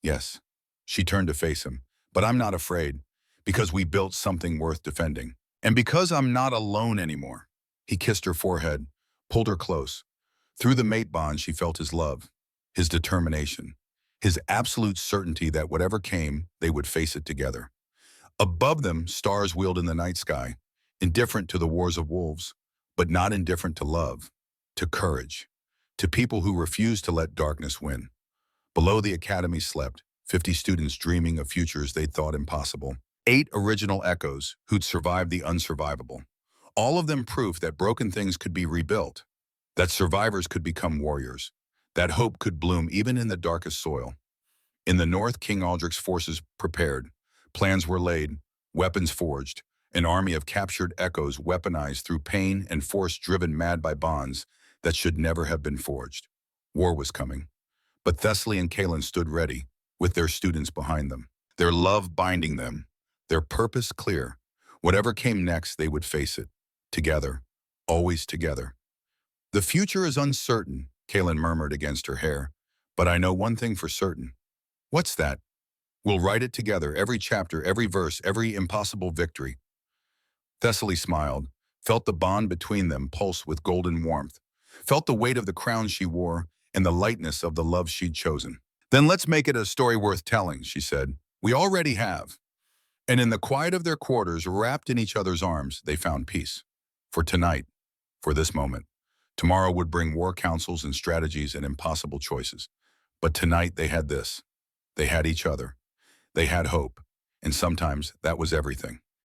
Yes. She turned to face him. But I'm not afraid, because we built something worth defending. And because I'm not alone anymore. He kissed her forehead, pulled her close. Through the mate bond, she felt his love, his determination, his absolute certainty that whatever came, they would face it together. Above them, stars wheeled in the night sky, indifferent to the wars of wolves, but not indifferent to love, to courage, to people who refused to let darkness win. Below, the academy slept, 50 students dreaming of futures they'd thought impossible. 8 original echoes who'd survived the unsurvivable. All of them proof that broken things could be rebuilt, that survivors could become warriors, that hope could bloom even in the darkest soil. In the north, King Aldrich's forces prepared. Plans were laid, weapons forged, an army of captured echoes weaponized through pain and force driven mad by bonds that should never have been forged. War was coming. But Thessaly and Kalen stood ready, with their students behind them, their love binding them, their purpose clear. Whatever came next, they would face it. Together, always together. The future is uncertain, Kalen murmured against her hair, but I know one thing for certain. What's that? We'll write it together, every chapter, every verse, every impossible victory. Thessaly smiled, felt the bond between them pulse with golden warmth, felt the weight of the crown she wore and the lightness of the love she'd chosen. Then let's make it a story worth telling, she said. We already have. And in the quiet of their quarters, wrapped in each other's arms, they found peace. For tonight, for this moment. Tomorrow would bring war councils and strategies and impossible choices. But tonight they had this. They had each other. They had hope. And sometimes that was everything.